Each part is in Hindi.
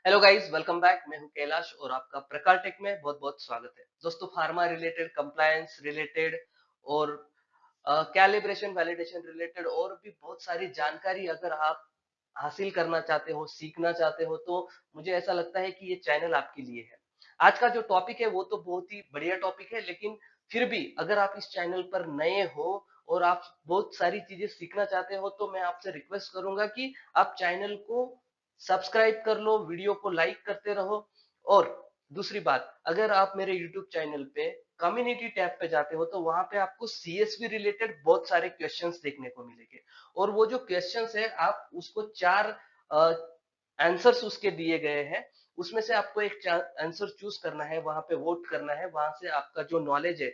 Hello guys, welcome back. मैं हूं कैलाश और आपका प्रकार टेक में बहुत बहुत स्वागत है। दोस्तों, फार्मा रिलेटेड, कंप्लायंस रिलेटेड और कैलिब्रेशन वैलिडेशन रिलेटेड और भी बहुत सारी जानकारी अगर आप हासिल करना चाहते हो, सीखना चाहते हो, तो मुझे ऐसा लगता है कि ये चैनल आपके लिए है। आज का जो टॉपिक है वो तो बहुत ही बढ़िया टॉपिक है, लेकिन फिर भी अगर आप इस चैनल पर नए हो और आप बहुत सारी चीजें सीखना चाहते हो, तो मैं आपसे रिक्वेस्ट करूंगा कि आप चैनल को सब्सक्राइब कर लो, वीडियो को लाइक करते रहो। और दूसरी बात, अगर आप मेरे यूट्यूब चैनल पे कम्युनिटी टैब पे जाते हो तो वहां पे आपको सीएसवी रिलेटेड बहुत सारे क्वेश्चंस देखने को मिलेंगे। और वो जो क्वेश्चंस है, आप उसको चार आंसर्स उसके दिए गए हैं, उसमें से आपको एक आंसर चूज करना है, वहां पे वोट करना है। वहां से आपका जो नॉलेज है,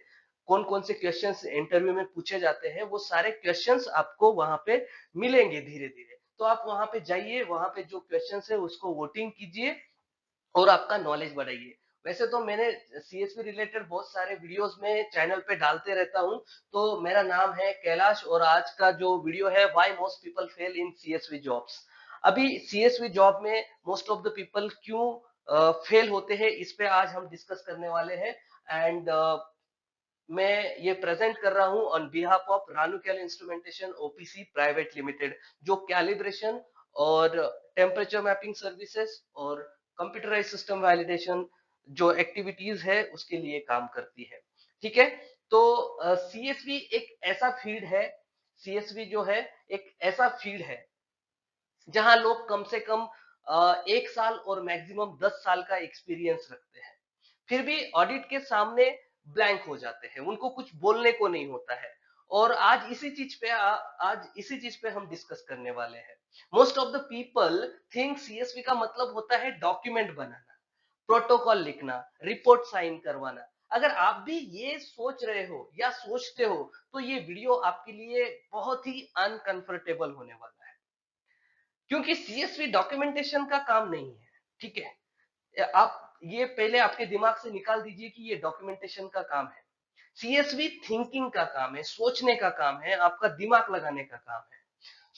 कौन कौन से क्वेश्चंस इंटरव्यू में पूछे जाते हैं, वो सारे क्वेश्चंस आपको वहां पे मिलेंगे धीरे धीरे। तो आप वहां पे जाइए, वहां पे जो क्वेश्चंस है उसको वोटिंग कीजिए और आपका नॉलेज बढ़ाइए। वैसे तो मैंने सीएसवी रिलेटेड बहुत सारे वीडियोस में चैनल पे डालते रहता हूं। तो मेरा नाम है कैलाश और आज का जो वीडियो है, why most people fail in CSV jobs. अभी सीएसवी जॉब में मोस्ट ऑफ द पीपल क्यों फेल होते हैं, इस पे आज हम डिस्कस करने वाले हैं। एंड मैं ये प्रेजेंट कर रहा हूं on behalf of Ranukail instrumentation OPC private limited, जो कैलिब्रेशन और टेम्परेचर मैपिंग सर्विसेज और कंप्यूटराइज सिस्टम वैलिडेशन जो एक्टिविटीज है उसके लिए काम करती है। ठीक है। तो सीएसवी एक ऐसा फील्ड है, सीएसवी जो है एक ऐसा फील्ड है जहां लोग कम से कम 1 साल और मैक्सिमम 10 साल का एक्सपीरियंस रखते हैं, फिर भी ऑडिट के सामने ब्लैंक हो जाते हैं, उनको कुछ बोलने को नहीं होता है। और आज इसी चीज पे हम डिस्कस करने वाले हैं। Most of the people think CSV का मतलब होता है डॉक्यूमेंट बनाना, प्रोटोकॉल लिखना, रिपोर्ट साइन करवाना। अगर आप भी ये सोच रहे हो या सोचते हो, तो ये वीडियो आपके लिए बहुत ही अनकंफर्टेबल होने वाला है, क्योंकि सीएसवी डॉक्यूमेंटेशन का काम नहीं है। ठीक है। आप ये पहले आपके दिमाग से निकाल दीजिए कि ये डॉक्यूमेंटेशन का काम है। सीएसवी थिंकिंग का काम है, सोचने का काम है, आपका दिमाग लगाने का काम है।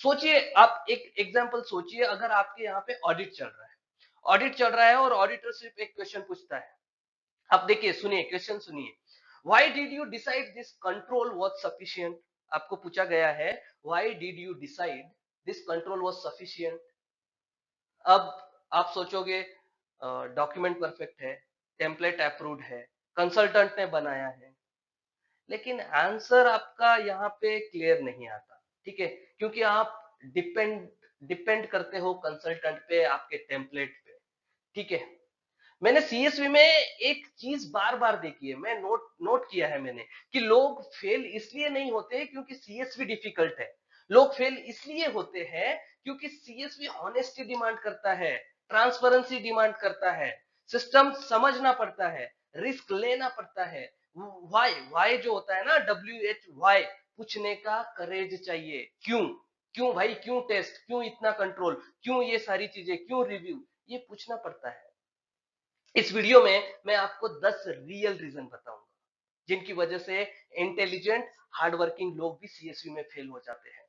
सोचिए, आप एक एग्जांपल सोचिए, अगर आपके यहाँ पे ऑडिट चल रहा है, ऑडिट चल रहा है और ऑडिटर सिर्फ एक क्वेश्चन पूछता है। आप देखिए, सुनिए, क्वेश्चन सुनिए। Why did you decide this control was sufficient? आपको पूछा गया है, why did you decide this control was sufficient? अब आप सोचोगे डॉक्यूमेंट परफेक्ट है, टेम्पलेट अप्रूव्ड है, कंसल्टेंट ने बनाया है, लेकिन आंसर आपका यहाँ पे क्लियर नहीं आता। ठीक है, क्योंकि आप डिपेंड डिपेंड करते हो कंसल्टेंट पे, आपके टेम्पलेट पे। ठीक है। मैंने सीएसवी में एक चीज बार बार देखी है, मैं नोट नोट किया है मैंने, कि लोग फेल इसलिए नहीं होते हैं क्योंकि सीएसवी डिफिकल्ट है। लोग फेल इसलिए होते हैं क्योंकि सीएसवी ऑनेस्टी डिमांड करता है, ट्रांसपेरेंसी डिमांड करता है, सिस्टम समझना पड़ता है, रिस्क लेना पड़ता है। वाई वाई जो होता है ना, WHY, पूछने का करेज चाहिए। क्यों? क्यों भाई, क्यों टेस्ट, क्यों इतना कंट्रोल, क्यों ये सारी चीजें, क्यों रिव्यू, ये पूछना पड़ता है। इस वीडियो में मैं आपको 10 रियल रीजन बताऊंगा जिनकी वजह से इंटेलिजेंट हार्ड वर्किंग लोग भी सीएसवी में फेल हो जाते हैं।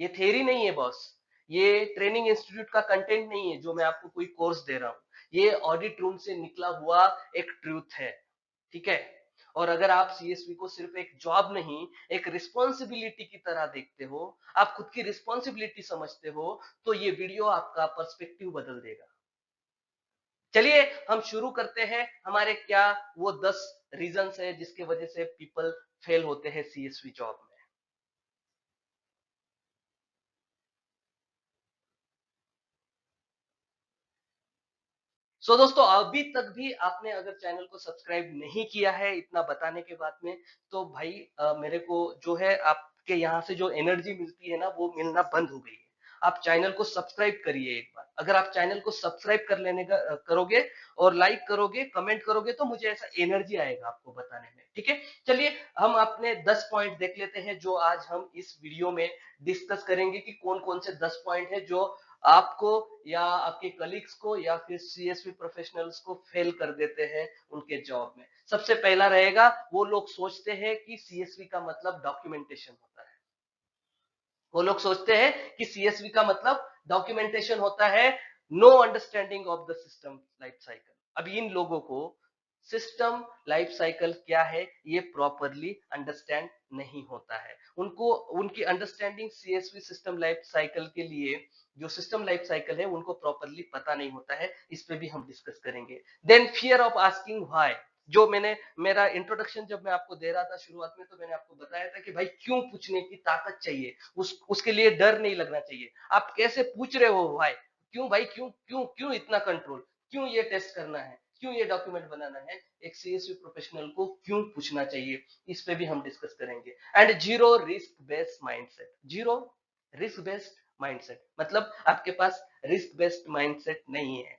ये थ्योरी नहीं है बॉस, ये ट्रेनिंग इंस्टीट्यूट का कंटेंट नहीं है जो मैं आपको कोई कोर्स दे रहा हूं, ये ऑडिट रूम से निकला हुआ एक ट्रूथ है। ठीक है। और अगर आप सीएसवी को सिर्फ एक जॉब नहीं, एक रिस्पॉन्सिबिलिटी की तरह देखते हो, आप खुद की रिस्पॉन्सिबिलिटी समझते हो, तो ये वीडियो आपका पर्सपेक्टिव बदल देगा। चलिए हम शुरू करते हैं, हमारे क्या वो 10 रीजंस है जिसके वजह से पीपल फेल होते हैं सीएसवी जॉब में। दोस्तों, अभी तक भी आपने अगर चैनल को सब्सक्राइब नहीं किया है, इतना बताने के बाद में, तो भाई मेरे को जो है आपके यहाँ से जो एनर्जी मिलती है ना, वो मिलना बंद हो गई है। आप चैनल को सब्सक्राइब करिए एक बार। अगर आप चैनल को सब्सक्राइब कर लेने का करोगे और लाइक करोगे, कमेंट करोगे, तो मुझे ऐसा एनर्जी आएगा आपको बताने में। ठीक है। चलिए हम अपने 10 पॉइंट देख लेते हैं जो आज हम इस वीडियो में डिस्कस करेंगे, कि कौन कौन से 10 पॉइंट है जो आपको या आपके कलीग्स को या फिर सीएसवी प्रोफेशनल्स को फेल कर देते हैं उनके जॉब में। सबसे पहला रहेगा, वो लोग सोचते हैं कि सीएसवी का मतलब डॉक्यूमेंटेशन होता है। वो लोग सोचते हैं कि सीएसवी का मतलब डॉक्यूमेंटेशन होता है, no understanding of the system life cycle. अब इन लोगों को सिस्टम लाइफ साइकिल क्या है ये प्रॉपरली अंडरस्टैंड नहीं होता है। उनको उनकी understanding CSV system life cycle के लिए जो सिस्टम लाइफ साइकिल है उनको प्रॉपरली पता नहीं होता है। इस पे भी हम डिस्कस करेंगे। Then fear of asking why, जो मैंने मेरा इंट्रोडक्शन जब मैं आपको दे रहा था शुरुआत में, तो मैंने आपको बताया था कि भाई क्यों पूछने की ताकत चाहिए, उसके लिए डर नहीं लगना चाहिए। आप कैसे पूछ रहे हो व्हाई, क्यों भाई, क्यों क्यों क्यों इतना कंट्रोल, क्यों ये टेस्ट करना है, क्यों ये डॉक्यूमेंट बनाना है, एक सीएसवी प्रोफेशनल को क्यों पूछना चाहिए, इस पे भी हम डिस्कस करेंगे। And zero risk based mindset, zero risk based mindset मतलब आपके पास रिस्क बेस्ड माइंडसेट नहीं है।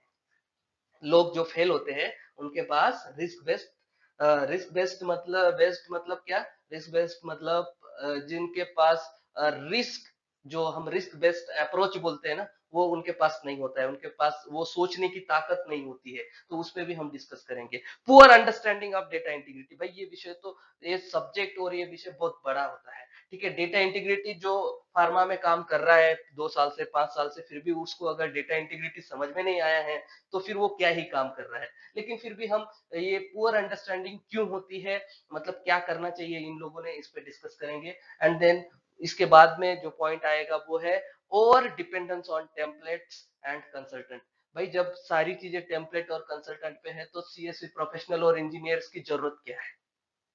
लोग जो फेल होते हैं उनके पास रिस्क बेस्ड मतलब क्या, रिस्क बेस्ड मतलब जिनके पास रिस्क, जो हम रिस्क बेस्ड अप्रोच बोलते हैं ना, वो उनके पास नहीं होता है, उनके पास वो सोचने की ताकत नहीं होती है। तो उस पे भी हम डिस्कस करेंगे। Poor understanding of data integrity, भाई ये विषय तो, ये सब्जेक्ट और ये विषय बहुत बड़ा होता है। ठीक है, डेटा इंटीग्रिटी जो फार्मा में काम कर रहा है 2 साल से 5 साल से, फिर भी उसको अगर डेटा इंटीग्रिटी समझ में नहीं आया है तो फिर वो क्या ही काम कर रहा है। लेकिन फिर भी हम ये पुअर अंडरस्टैंडिंग क्यों होती है, मतलब क्या करना चाहिए इन लोगों ने, इस पे डिस्कस करेंगे। एंड देन इसके बाद में जो पॉइंट आएगा वो है over dependence on templates and consultant. भाई जब सारी चीजें टेम्पलेट और कंसल्टेंट पे है तो सीएससी प्रोफेशनल और इंजीनियर्स की जरूरत क्या है।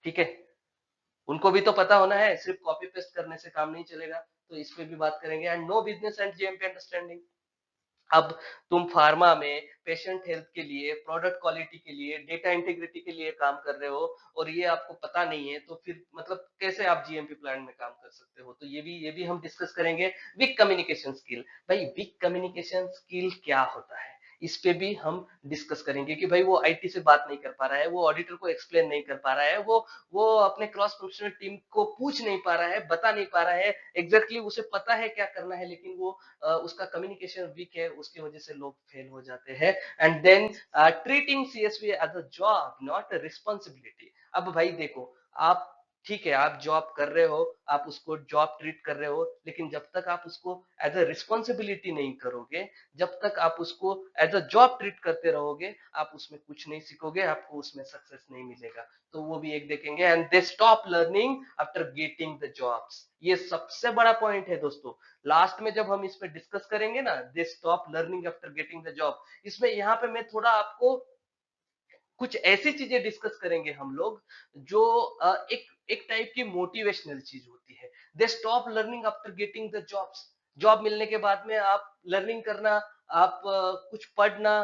ठीक है, उनको भी तो पता होना है, सिर्फ कॉपी पेस्ट करने से काम नहीं चलेगा। तो इस पे भी बात करेंगे। And no business and GMP understanding, अब तुम फार्मा में पेशेंट हेल्थ के लिए, प्रोडक्ट क्वालिटी के लिए, डेटा इंटीग्रिटी के लिए काम कर रहे हो और ये आपको पता नहीं है, तो फिर मतलब कैसे आप जीएमपी प्लांट में काम कर सकते हो। तो ये भी हम डिस्कस करेंगे। वीक कम्युनिकेशन स्किल, भाई वीक कम्युनिकेशन स्किल क्या होता है, इस पे भी हम डिस्कस करेंगे कि भाई वो आईटी से बात नहीं कर पा रहा है, वो ऑडिटर को एक्सप्लेन नहीं कर पा रहा है, वो अपने क्रॉस फंक्शनल टीम को पूछ नहीं पा रहा है, बता नहीं पा रहा है, एग्जैक्टली उसे पता है क्या करना है, लेकिन वो उसका कम्युनिकेशन वीक है, उसकी वजह से लोग फेल हो जाते हैं। And then treating CSV as a job not responsibility. अब भाई देखो, आप ठीक है, आप जॉब कर रहे हो, आप उसको जॉब ट्रीट कर रहे हो, लेकिन जब तक आप उसको एज अ रिस्पॉन्सिबिलिटी नहीं करोगे, जब तक आप उसको एज अ जॉब ट्रीट करते रहोगे, आप उसमें कुछ नहीं सीखोगे, आपको उसमें सक्सेस नहीं मिलेगा। तो वो भी एक देखेंगे। And they stop learning after getting the jobs, ये सबसे बड़ा पॉइंट है दोस्तों। लास्ट में जब हम इस पे डिस्कस करेंगे ना, they stop learning after getting the job, इसमें यहाँ पे मैं थोड़ा आपको कुछ ऐसी चीजें डिस्कस करेंगे हम लोग जो एक एक टाइप की मोटिवेशनल चीज होती है। They stop learning after getting the jobs, job मिलने के बाद में आप लर्निंग करना, आप कुछ पढ़ना,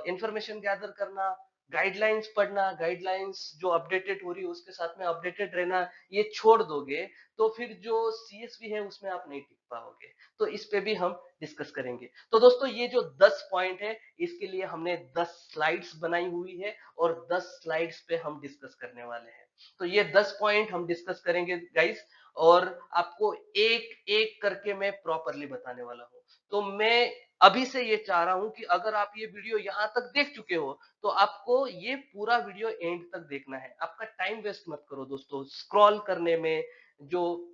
इंफॉर्मेशन गैदर करना, गाइडलाइंस पढ़ना, गाइडलाइंस जो अपडेटेड हो रही है उसके साथ में अपडेटेड रहना, ये छोड़ दोगे तो फिर जो सीएसवी है उसमें आप नहीं टिक पाओगे। तो इस पे भी हम डिस्कस करेंगे। तो दोस्तों ये जो 10 पॉइंट है, इसके लिए हमने 10 स्लाइड्स बनाई हुई है और 10 स्लाइड्स पे हम डिस्कस करने वाले हैं। तो ये 10 पॉइंट हम डिस्कस करेंगे गाइस, और आपको एक एक करके मैं प्रॉपरली बताने वाला हूँ। तो मैं अभी से ये चाह रहा हूं कि अगर आप ये वीडियो यहां तक देख चुके हो तो आपको ये पूरा वीडियो एंड तक देखना है। आपका टाइम वेस्ट मत करो दोस्तों स्क्रॉल करने में, जो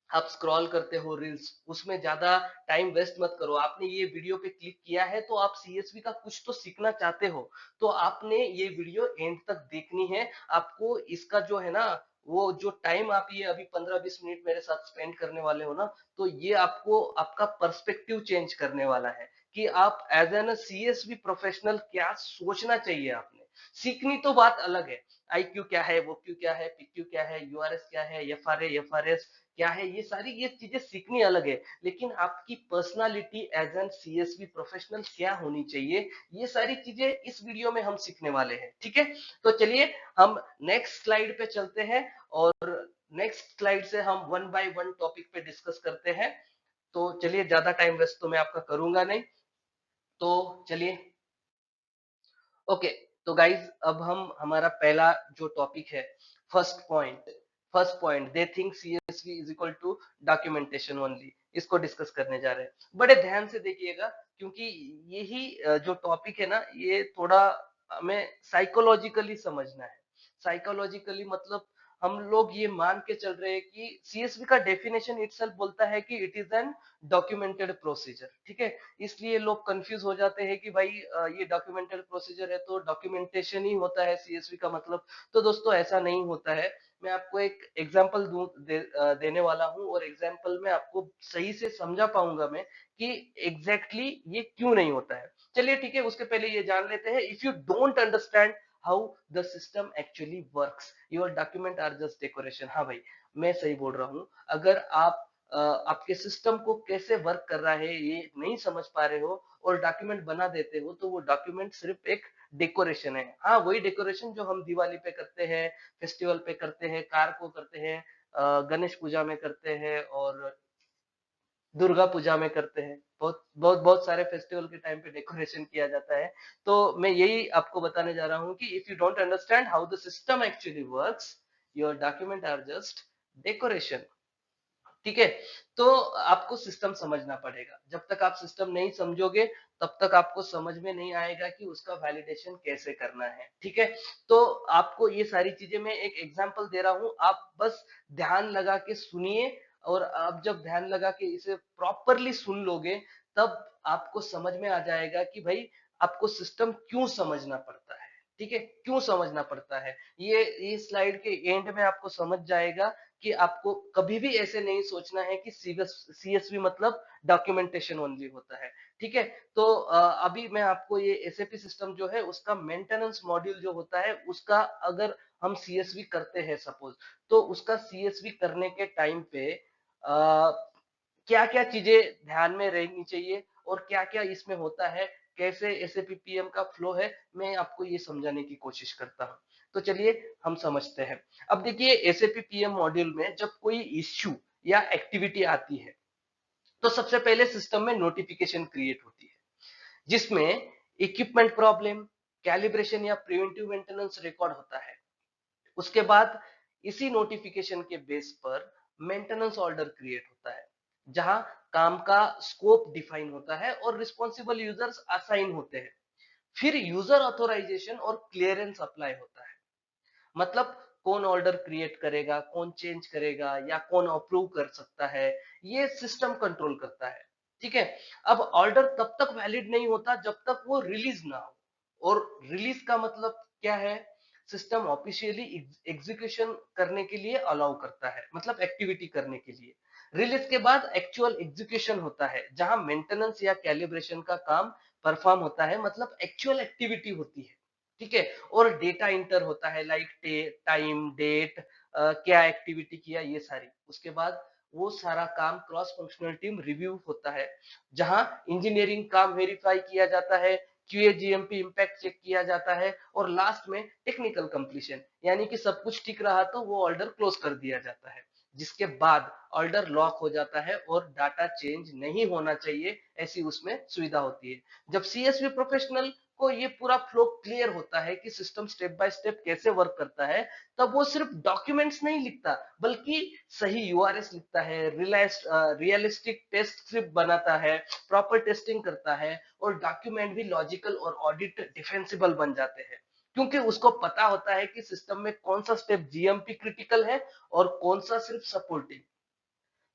आप स्क्रॉल करते हो रील्स, उसमें ज्यादा टाइम वेस्ट मत करो। आपने ये वीडियो पे क्लिक किया है तो आप सीएसवी का कुछ तो सीखना चाहते हो, तो आपने ये वीडियो एंड तक देखनी है। आपको इसका जो है ना, वो जो टाइम आप ये अभी 15-20 मिनट मेरे साथ स्पेंड करने वाले हो ना, तो ये आपको आपका पर्सपेक्टिव चेंज करने वाला है कि आप एज एन सीएसवी प्रोफेशनल क्या सोचना चाहिए आपने। सीखनी तो बात अलग है, आईक्यू क्या है, वो क्यू क्या है, पीक्यू क्या है, यूआरएस क्या है, एफआरएस क्या है, ये चीजें सीखनी अलग है। लेकिन आपकी personality as an CSV professional क्या होनी चाहिए, ये सारी चीजें इस वीडियो में हम सीखने वाले हैं। ठीक है, तो चलिए हम नेक्स्ट स्लाइड पे चलते हैं और नेक्स्ट स्लाइड से हम वन बाय वन टॉपिक पे डिस्कस करते हैं। तो चलिए, ज्यादा टाइम वेस्ट तो मैं आपका करूंगा नहीं, तो चलिए। ओके, तो गाइज अब हम हमारा पहला जो टॉपिक है, first point, they think CSV is equal to documentation only, इसको डिस्कस करने जा रहे हैं। बड़े ध्यान से देखिएगा, क्योंकि यही जो टॉपिक है ना, ये थोड़ा हमें साइकोलॉजिकली समझना है। साइकोलॉजिकली मतलब हम लोग ये मान के चल रहे हैं कि सीएसवी का डेफिनेशन इटसेल्फ बोलता है कि it is an documented procedure, ठीक है। इसलिए लोग कंफ्यूज हो जाते हैं कि भाई ये डॉक्यूमेंटेड प्रोसीजर है तो डॉक्यूमेंटेशन ही होता है सीएसवी का मतलब। तो दोस्तों ऐसा नहीं होता है। मैं आपको एक एग्जांपल देने वाला हूं, और एग्जांपल में आपको सही से समझा पाऊंगा मैं कि एग्जैक्टली ये क्यों नहीं होता है। चलिए ठीक है, उसके पहले ये जान लेते हैं, if you don't understand how the system actually works your document are just decoration. हाँ भाई, मैं सही बोल रहा हूँ। अगर आप आपके सिस्टम को कैसे वर्क कर रहा है ये नहीं समझ पा रहे हो और डॉक्यूमेंट बना देते हो, तो वो डॉक्यूमेंट सिर्फ एक डेकोरेशन है। हाँ, वही डेकोरेशन जो हम दिवाली पे करते हैं, फेस्टिवल पे करते हैं, कार को करते हैं, गणेश पूजा में करते हैं, और दुर्गा पूजा में करते हैं। बहुत बहुत बहुत सारे फेस्टिवल के टाइम पे डेकोरेशन किया जाता है। तो मैं यही आपको बताने जा रहा हूँ कि if you don't understand how the system actually works, your document are just decoration, ठीक है। तो आपको सिस्टम समझना पड़ेगा। जब तक आप सिस्टम नहीं समझोगे तब तक आपको समझ में नहीं आएगा कि उसका वैलिडेशन कैसे करना है, ठीक है। तो आपको ये सारी चीजें मैं एक एग्जांपल दे रहा हूं, आप बस ध्यान लगा के सुनिए। और आप जब ध्यान लगा के इसे प्रॉपरली सुन लोगे तब आपको समझ में आ जाएगा कि भाई आपको सिस्टम क्यों समझना पड़ता है, ठीक है, क्यों समझना पड़ता है। ये स्लाइड के एंड में आपको समझ जाएगा कि आपको कभी भी ऐसे नहीं सोचना है कि सीएसवी मतलब डॉक्यूमेंटेशन ओनली होता है, ठीक है। तो अभी मैं आपको ये एसएपी सिस्टम जो है उसका मेंटेनेंस मॉड्यूल जो होता है उसका, अगर हम सीएसवी करते हैं सपोज, तो उसका सीएसवी करने के टाइम पे क्या क्या चीजें ध्यान में रहनी चाहिए और क्या क्या इसमें होता है, कैसे एसएपी पीएम का फ्लो है, मैं आपको ये समझाने की कोशिश करता हूँ। तो चलिए हम समझते हैं। अब देखिए, एसएपी पीएम मॉड्यूल में जब कोई इश्यू या एक्टिविटी आती है तो सबसे पहले सिस्टम में नोटिफिकेशन क्रिएट होती है, जिसमें इक्विपमेंट प्रॉब्लम, कैलिब्रेशन या प्रिवेंटिव मेंटेनेंस रिकॉर्ड होता है। उसके बाद इसी नोटिफिकेशन के बेस पर मेंटेनेंस ऑर्डर क्रिएट होता है, जहां काम का स्कोप डिफाइन होता है और रिस्पॉन्सिबल यूजर्स असाइन होते हैं। फिर यूजर ऑथोराइजेशन और क्लियरेंस अप्लाई होता है। मतलब कौन ऑर्डर क्रिएट करेगा, कौन चेंज करेगा या कौन अप्रूव कर सकता है, ये सिस्टम कंट्रोल करता है, ठीक है। अब ऑर्डर तब तक वैलिड नहीं होता जब तक वो रिलीज ना हो। और रिलीज का मतलब क्या है, सिस्टम ऑफिशियली एग्जीक्यूशन करने के लिए अलाउ करता है, मतलब एक्टिविटी करने के लिए। रिलीज के बाद एक्चुअल एग्जीक्यूशन होता है, जहां मेंटेनेंस या कैलिब्रेशन का काम परफॉर्म होता है, मतलब एक्चुअल एक्टिविटी होती है, ठीक है। और डेटा इंटर होता है, लाइक टाइम, डेट, क्या एक्टिविटी किया, ये सारी। उसके बाद वो सारा काम क्रॉस फंक्शनल टीम रिव्यू होता है, जहां इंजीनियरिंग काम वेरीफाई किया जाता है, क्यूए जीएमपी इम्पैक्ट चेक किया जाता है, और लास्ट में टेक्निकल कंप्लीशन, यानी कि सब कुछ ठीक रहा तो वो ऑर्डर क्लोज कर दिया जाता है, जिसके बाद ऑर्डर लॉक हो जाता है और डाटा चेंज नहीं होना चाहिए, ऐसी उसमें सुविधा होती है। जब सीएसवी प्रोफेशनल को ये पूरा फ्लो क्लियर होता है कि सिस्टम स्टेप बाय स्टेप कैसे वर्क करता है, तब वो सिर्फ डॉक्यूमेंट्स नहीं लिखता बल्कि सही यूआरएस लिखता है, रियलिस्टिक टेस्ट स्क्रिप्ट बनाता है, प्रॉपर टेस्टिंग करता है, और डॉक्यूमेंट भी लॉजिकल और ऑडिट डिफेंसिबल बन जाते हैं, क्योंकि उसको पता होता है कि सिस्टम में कौन सा स्टेप जीएमपी क्रिटिकल है और कौन सा सिर्फ सपोर्टिंग।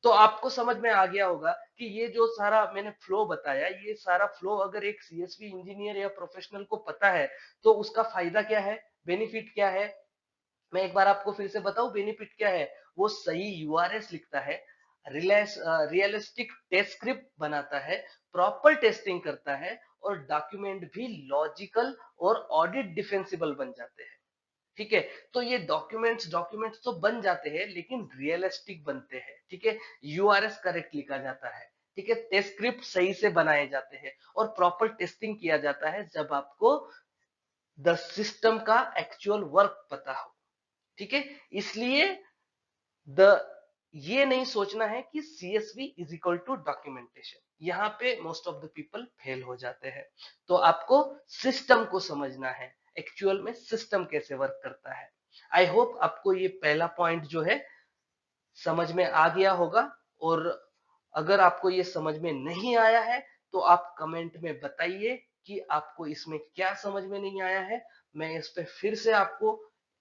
तो आपको समझ में आ गया होगा कि ये जो सारा मैंने फ्लो बताया, ये सारा फ्लो अगर एक सीएसवी इंजीनियर या प्रोफेशनल को पता है तो उसका फायदा क्या है, बेनिफिट क्या है। मैं एक बार आपको फिर से बताऊं, बेनिफिट क्या है। वो सही यूआरएस लिखता है, रियलिस्टिक टेस्ट स्क्रिप्ट बनाता है, प्रॉपर टेस्टिंग करता है, और डॉक्यूमेंट भी लॉजिकल और ऑडिट डिफेंसिबल बन जाते हैं, ठीक है। तो ये डॉक्यूमेंट्स तो बन जाते हैं लेकिन रियलिस्टिक बनते हैं, ठीक है। यूआरएस करेक्ट लिखा जाता है, ठीक है, टेस्ट स्क्रिप्ट सही से बनाए जाते हैं, और प्रॉपर टेस्टिंग किया जाता है जब आपको द सिस्टम का एक्चुअल वर्क पता हो, ठीक है। इसलिए द ये नहीं सोचना है कि CSV is equal to documentation, यहाँ पे most of the people fail हो जाते हैं। तो आपको सिस्टम को समझना है, एक्चुअल में सिस्टम कैसे वर्क करता है। आई होप आपको ये पहला पॉइंट जो है समझ में आ गया होगा। और अगर आपको ये समझ में नहीं आया है तो आप कमेंट में बताइए कि आपको इसमें क्या समझ में नहीं आया है। मैं इस पे फिर से आपको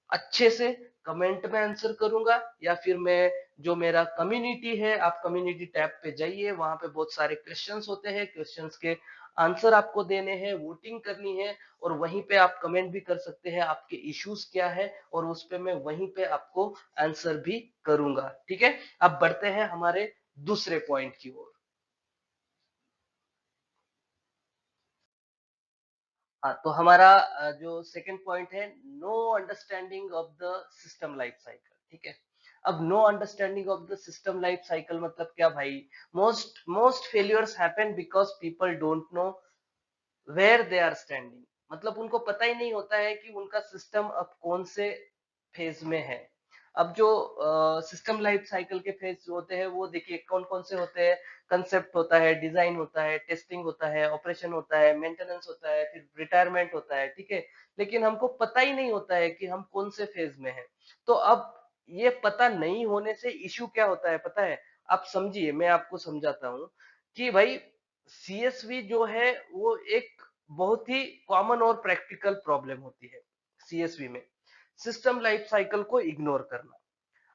अच्छे से कमेंट में आंसर करूंगा, या फिर मैं जो मेरा कम्युनिटी है, आप कम्युनिटी टैब पे जाइए, वहां पे बहुत सारे क्वेश्चंस होते हैं, क्वेश्चंस के आंसर आपको देने हैं, वोटिंग करनी है, और वहीं पे आप कमेंट भी कर सकते हैं आपके इश्यूज क्या है, और उस पे मैं वहीं पे आपको आंसर भी करूंगा। ठीक है, अब बढ़ते हैं हमारे दूसरे पॉइंट की ओर। हाँ, तो हमारा जो सेकंड पॉइंट है, no understanding of the system life cycle. ठीक है, अब no understanding of the system life cycle मतलब क्या भाई? Most failures happen because people don't know where they are standing. मतलब उनको पता ही नहीं होता है कि उनका सिस्टम अब कौन से फेज में है। अब जो सिस्टम लाइफ साइकिल के फेज होते हैं वो देखिए कौन कौन से होते हैं। कंसेप्ट होता है, डिजाइन होता है, टेस्टिंग होता है, ऑपरेशन होता है, मेंटेनेंस होता है, फिर रिटायरमेंट होता है। ठीक है, लेकिन हमको पता ही नहीं होता है कि हम कौन से फेज में हैं। तो अब ये पता नहीं होने से इश्यू क्या होता है पता है? आप समझिए, मैं आपको समझाता हूँ कि भाई सीएसवी जो है वो एक बहुत ही कॉमन और प्रैक्टिकल प्रॉब्लम होती है सीएसवी में, सिस्टम लाइफ साइकिल को इग्नोर करना।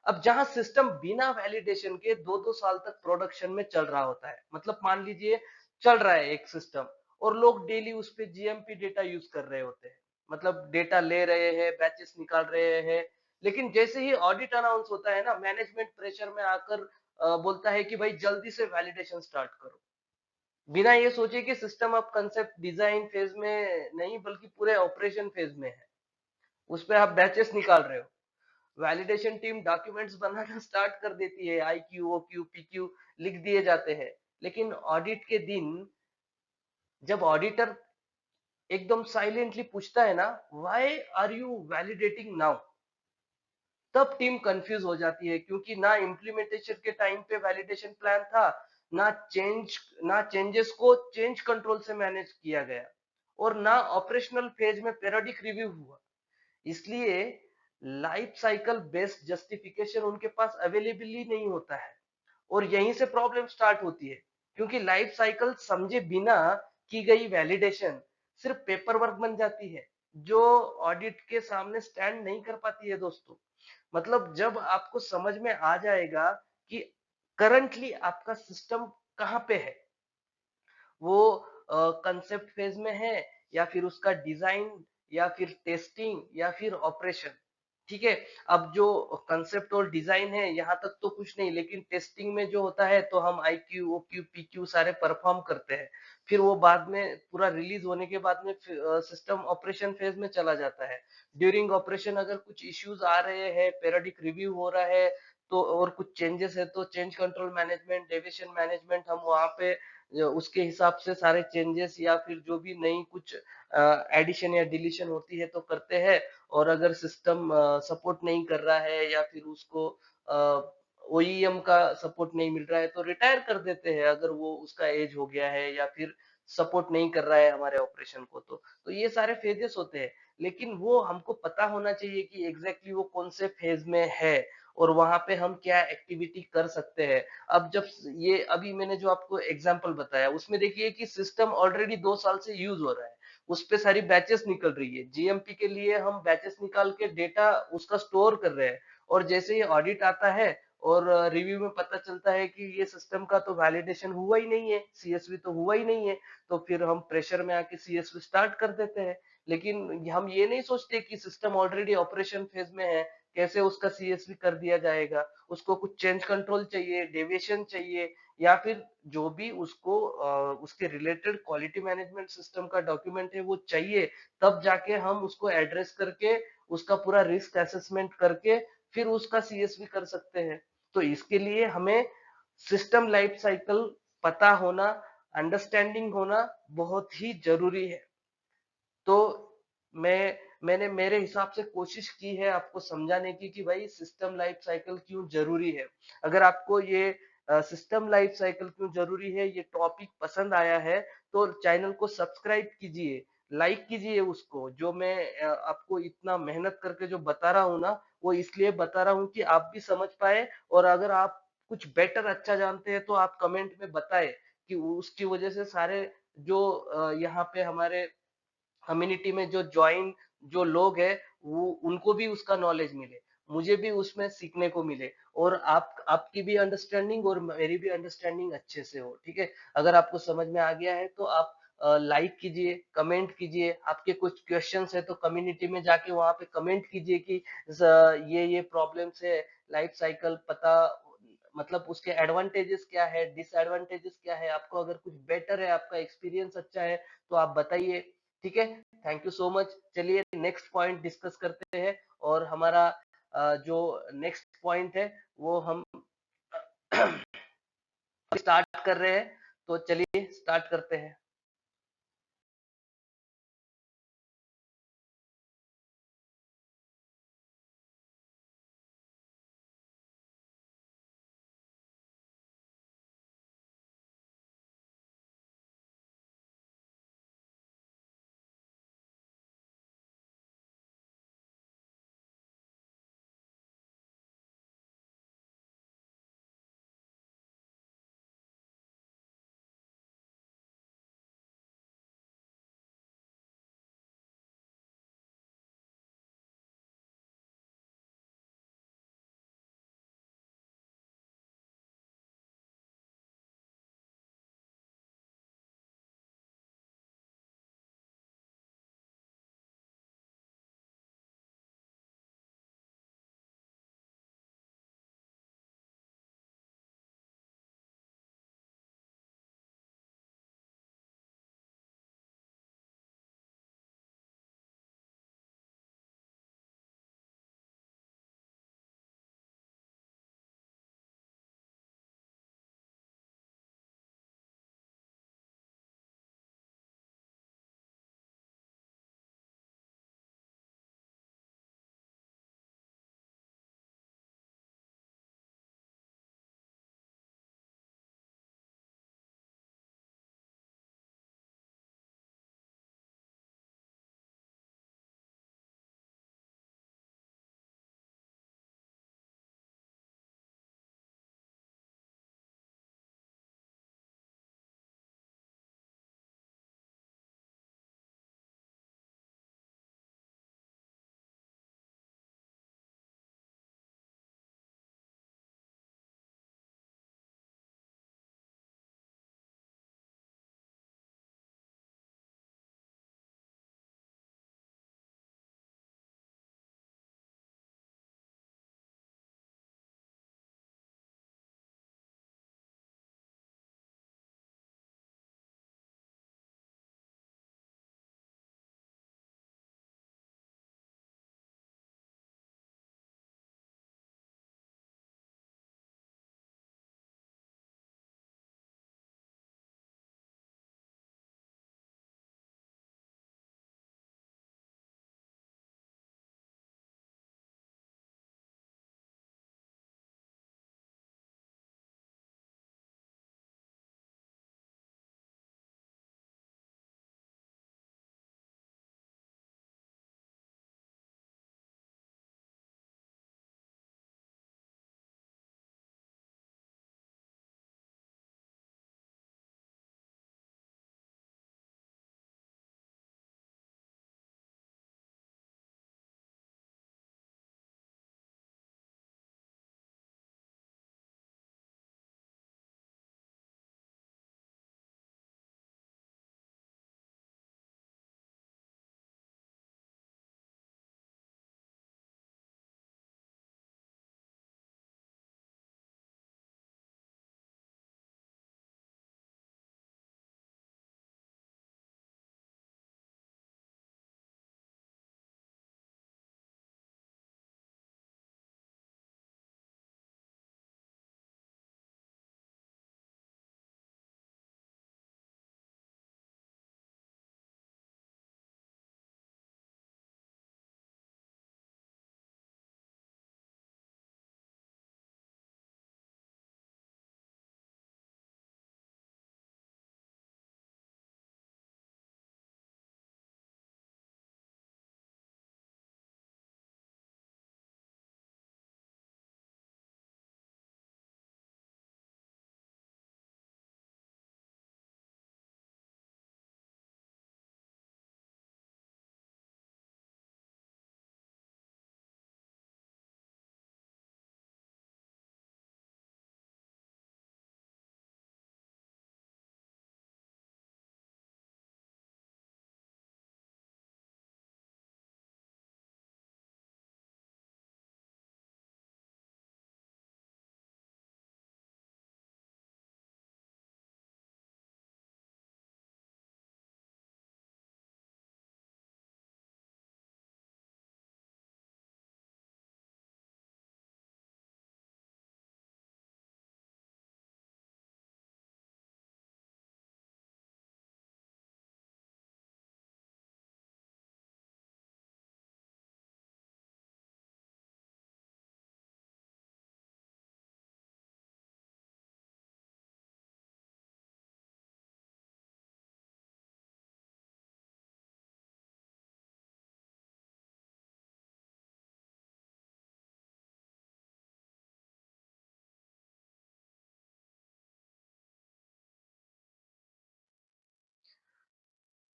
अब जहां सिस्टम बिना वैलिडेशन के 2-2 साल तक प्रोडक्शन में चल रहा होता है, मतलब मान लीजिए चल रहा है एक सिस्टम, और लोग डेली उस पे जीएमपी डेटा यूज कर रहे होते हैं, मतलब डेटा ले रहे हैं, बैचेस निकाल रहे हैं, लेकिन जैसे ही ऑडिट अनाउंस होता है ना, मैनेजमेंट प्रेशर में आकर बोलता है कि भाई जल्दी से वैलिडेशन स्टार्ट करो, बिना ये सोचे कि सिस्टम अब कंसेप्ट डिजाइन फेज में नहीं बल्कि पूरे ऑपरेशन फेज में है, उस पे आप बैचेस निकाल रहे हो। वैलिडेशन टीम डॉक्यूमेंट्स बनाना स्टार्ट कर देती है, आई क्यू ओ क्यू पी क्यू लिख दिए जाते हैं, लेकिन ऑडिट के दिन जब ऑडिटर एकदम साइलेंटली पूछता है ना, why are you validating now, तब टीम कंफ्यूज हो जाती है, क्योंकि ना इम्प्लीमेंटेशन के टाइम पे वैलिडेशन प्लान था, ना चेंज ना चेंजेस को चेंज कंट्रोल से मैनेज किया गया, और ना ऑपरेशनल फेज में पीरियोडिक रिव्यू हुआ। इसलिए लाइफ साइकिल बेस्ड जस्टिफिकेशन उनके पास अवेलेबल ही नहीं होता है, और यहीं से प्रॉब्लम स्टार्ट होती है, क्योंकि लाइफ साइकिल समझे बिना की गई वैलिडेशन सिर्फ पेपर वर्क बन जाती है, जो ऑडिट के सामने स्टैंड नहीं कर पाती है दोस्तों। मतलब जब आपको समझ में आ जाएगा कि करंटली आपका सिस्टम कहाँ पे है, वो कंसेप्ट फेज में है, या फिर उसका डिजाइन, या फिर टेस्टिंग, या फिर ऑपरेशन। ठीक है, अब जो कंसेप्ट और डिजाइन है यहाँ तक तो कुछ नहीं, लेकिन टेस्टिंग में जो होता है तो हम आई क्यू ओ क्यू पी क्यू सारे परफॉर्म करते हैं, फिर वो बाद में पूरा रिलीज होने के बाद में सिस्टम ऑपरेशन फेज में चला जाता है। ड्यूरिंग ऑपरेशन अगर कुछ इश्यूज आ रहे हैं, पेरियोडिक रिव्यू हो रहा है, तो और कुछ चेंजेस है तो change control management, deviation management, हम वहाँ पे उसके हिसाब से सारे चेंजेस या फिर जो भी नई कुछ एडिशन या डिलीशन होती है तो करते हैं। और अगर सिस्टम सपोर्ट नहीं कर रहा है, या फिर उसको ओईएम का सपोर्ट नहीं मिल रहा है, तो रिटायर कर देते हैं, अगर वो उसका एज हो गया है या फिर सपोर्ट नहीं कर रहा है हमारे ऑपरेशन को। तो ये सारे फेजेस होते हैं, लेकिन वो हमको पता होना चाहिए कि एग्जैक्टली वो कौन से फेज में है, और वहां पे हम क्या एक्टिविटी कर सकते हैं। अब जब ये अभी मैंने जो आपको एग्जांपल बताया उसमें देखिए कि सिस्टम ऑलरेडी 2 साल से यूज हो रहा है, उस पे सारी बैचेस निकल रही है, जीएमपी के लिए हम बैचेस निकाल के डेटा उसका स्टोर कर रहे हैं, और जैसे ही ऑडिट आता है और रिव्यू में पता चलता है कि ये सिस्टम का तो वैलिडेशन हुआ ही नहीं है, सीएसवी तो हुआ ही नहीं है, तो फिर हम प्रेशर में आके सीएसवी स्टार्ट कर देते हैं। लेकिन हम ये नहीं सोचते कि सिस्टम ऑलरेडी ऑपरेशन फेज में है, कैसे उसका सीएसवी कर दिया जाएगा, उसको कुछ चेंज कंट्रोल चाहिए, डेविएशन चाहिए, या फिर जो भी उसको उसके रिलेटेड क्वालिटी मैनेजमेंट सिस्टम का डॉक्यूमेंट है वो चाहिए, तब जाके हम उसको एड्रेस करके उसका पूरा रिस्क असेसमेंट करके फिर उसका सीएसवी कर सकते हैं। तो इसके लिए हमें सिस्टम लाइफ साइकिल पता होना, अंडरस्टैंडिंग होना बहुत ही जरूरी है। तो मैंने मेरे हिसाब से कोशिश की है आपको समझाने की कि भाई सिस्टम लाइफ साइकिल क्यों जरूरी है। अगर आपको ये सिस्टम लाइफ साइकिल क्यों जरूरी है ये टॉपिक पसंद आया है, तो चैनल को सब्सक्राइब कीजिए, लाइक कीजिए उसको। जो मैं आपको इतना मेहनत करके जो बता रहा हूँ ना, वो इसलिए बता रहा हूँ कि आप भी समझ पाए, और अगर आप कुछ बेटर अच्छा जानते हैं तो आप कमेंट में बताएं, कि उसकी वजह से सारे जो यहाँ पे हमारे कम्युनिटी में जो ज्वाइन जो लोग हैं वो उनको भी उसका नॉलेज मिले, मुझे भी उसमें सीखने को मिले, और आपकी भी अंडरस्टैंडिंग और मेरी भी अंडरस्टैंडिंग अच्छे से हो। ठीक है, अगर आपको समझ में आ गया है तो आप लाइक कीजिए, कमेंट कीजिए, आपके कुछ क्वेश्चंस है तो कम्युनिटी में जाके वहां पे कमेंट कीजिए कि ये प्रॉब्लम्स है, लाइफ साइकिल पता, मतलब उसके एडवांटेजेस क्या है, डिसएडवांटेजेस क्या है, आपको अगर कुछ बेटर है, आपका एक्सपीरियंस अच्छा है तो आप बताइए। ठीक है, थैंक यू सो मच। चलिए नेक्स्ट पॉइंट डिस्कस करते हैं, और हमारा जो नेक्स्ट पॉइंट है वो हम स्टार्ट कर रहे हैं, तो चलिए स्टार्ट करते हैं।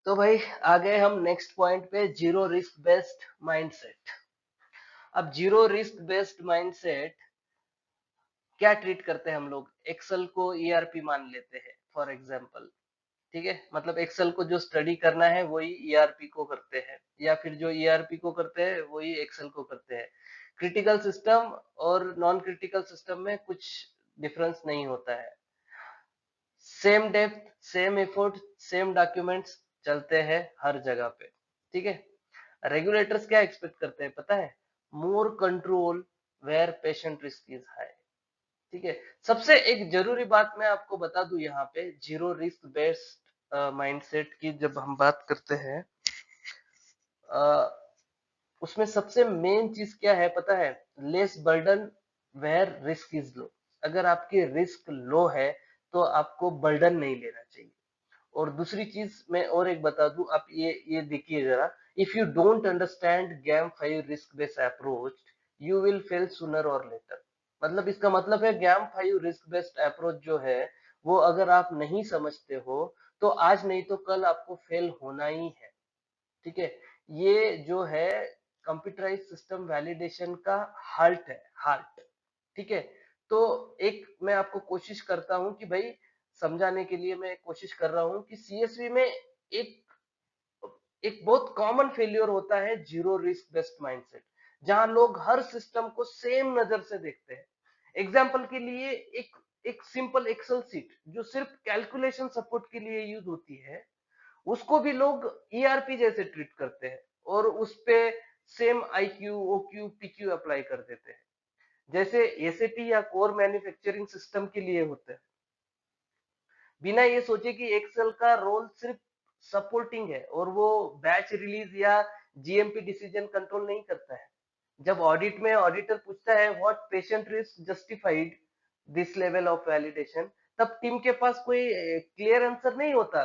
तो भाई आ गए हम नेक्स्ट पॉइंट पे, जीरो रिस्क बेस्ड माइंडसेट। अब जीरो रिस्क बेस्ड माइंडसेट क्या ट्रीट करते हैं हम लोग? एक्सेल को ईआरपी मान लेते हैं फॉर एग्जांपल, ठीक है, मतलब एक्सेल को जो स्टडी करना है वही ईआरपी को करते हैं, या फिर जो ईआरपी को करते हैं वही एक्सेल को करते हैं। क्रिटिकल सिस्टम और नॉन क्रिटिकल सिस्टम में कुछ डिफरेंस नहीं होता है। Same depth, same effort, same documents चलते हैं हर जगह पे, ठीक है। रेगुलेटर्स क्या एक्सपेक्ट करते हैं पता है? More control where patient risk is high, ठीक है। सबसे एक जरूरी बात मैं आपको बता दूं यहाँ पे, जीरो रिस्क बेस्ड माइंडसेट की जब हम बात करते हैं, उसमें सबसे मेन चीज क्या है पता है? Less burden where risk is low. अगर आपकी रिस्क लो है तो आपको बर्डन नहीं लेना चाहिए। और दूसरी चीज मैं और एक बता दूं, आप ये देखिए जरा, इफ यू डोंट अंडरस्टैंड गैम 5 risk based approach, you will fail sooner और लेटर। मतलब इसका मतलब है गैम 5 रिस्क बेस्ड अप्रोच जो है, वो अगर आप नहीं समझते हो तो आज नहीं तो कल आपको फेल होना ही है, ठीक है। ये जो है कंप्यूटराइज सिस्टम वैलिडेशन का हार्ट है, हार्ट, ठीक है। तो एक मैं आपको कोशिश करता हूं कि भाई, समझाने के लिए मैं कोशिश कर रहा हूं कि सीएसवी में एक एक बहुत कॉमन फेलियर होता है जीरो रिस्क बेस्ड माइंडसेट, जहां लोग हर सिस्टम को सेम नजर से देखते हैं। एग्जाम्पल के लिए, एक एक सिंपल एक्सेल सीट जो सिर्फ कैलकुलेशन सपोर्ट के लिए यूज होती है, उसको भी लोग ईआरपी जैसे ट्रीट करते हैं और उस पे same IQ OQ PQ apply कर देते हैं, जैसे एसएपी या कोर मैन्युफैक्चरिंग सिस्टम के लिए होते हैं, बिना ये सोचे कि एक्सेल का रोल सिर्फ सपोर्टिंग है और वो बैच रिलीज या जीएमपी डिसीजन कंट्रोल नहीं करता है। जब ऑडिट में ऑडिटर पूछता है what patient risk justified this level of validation, तब टीम के पास कोई क्लियर आंसर नहीं होता,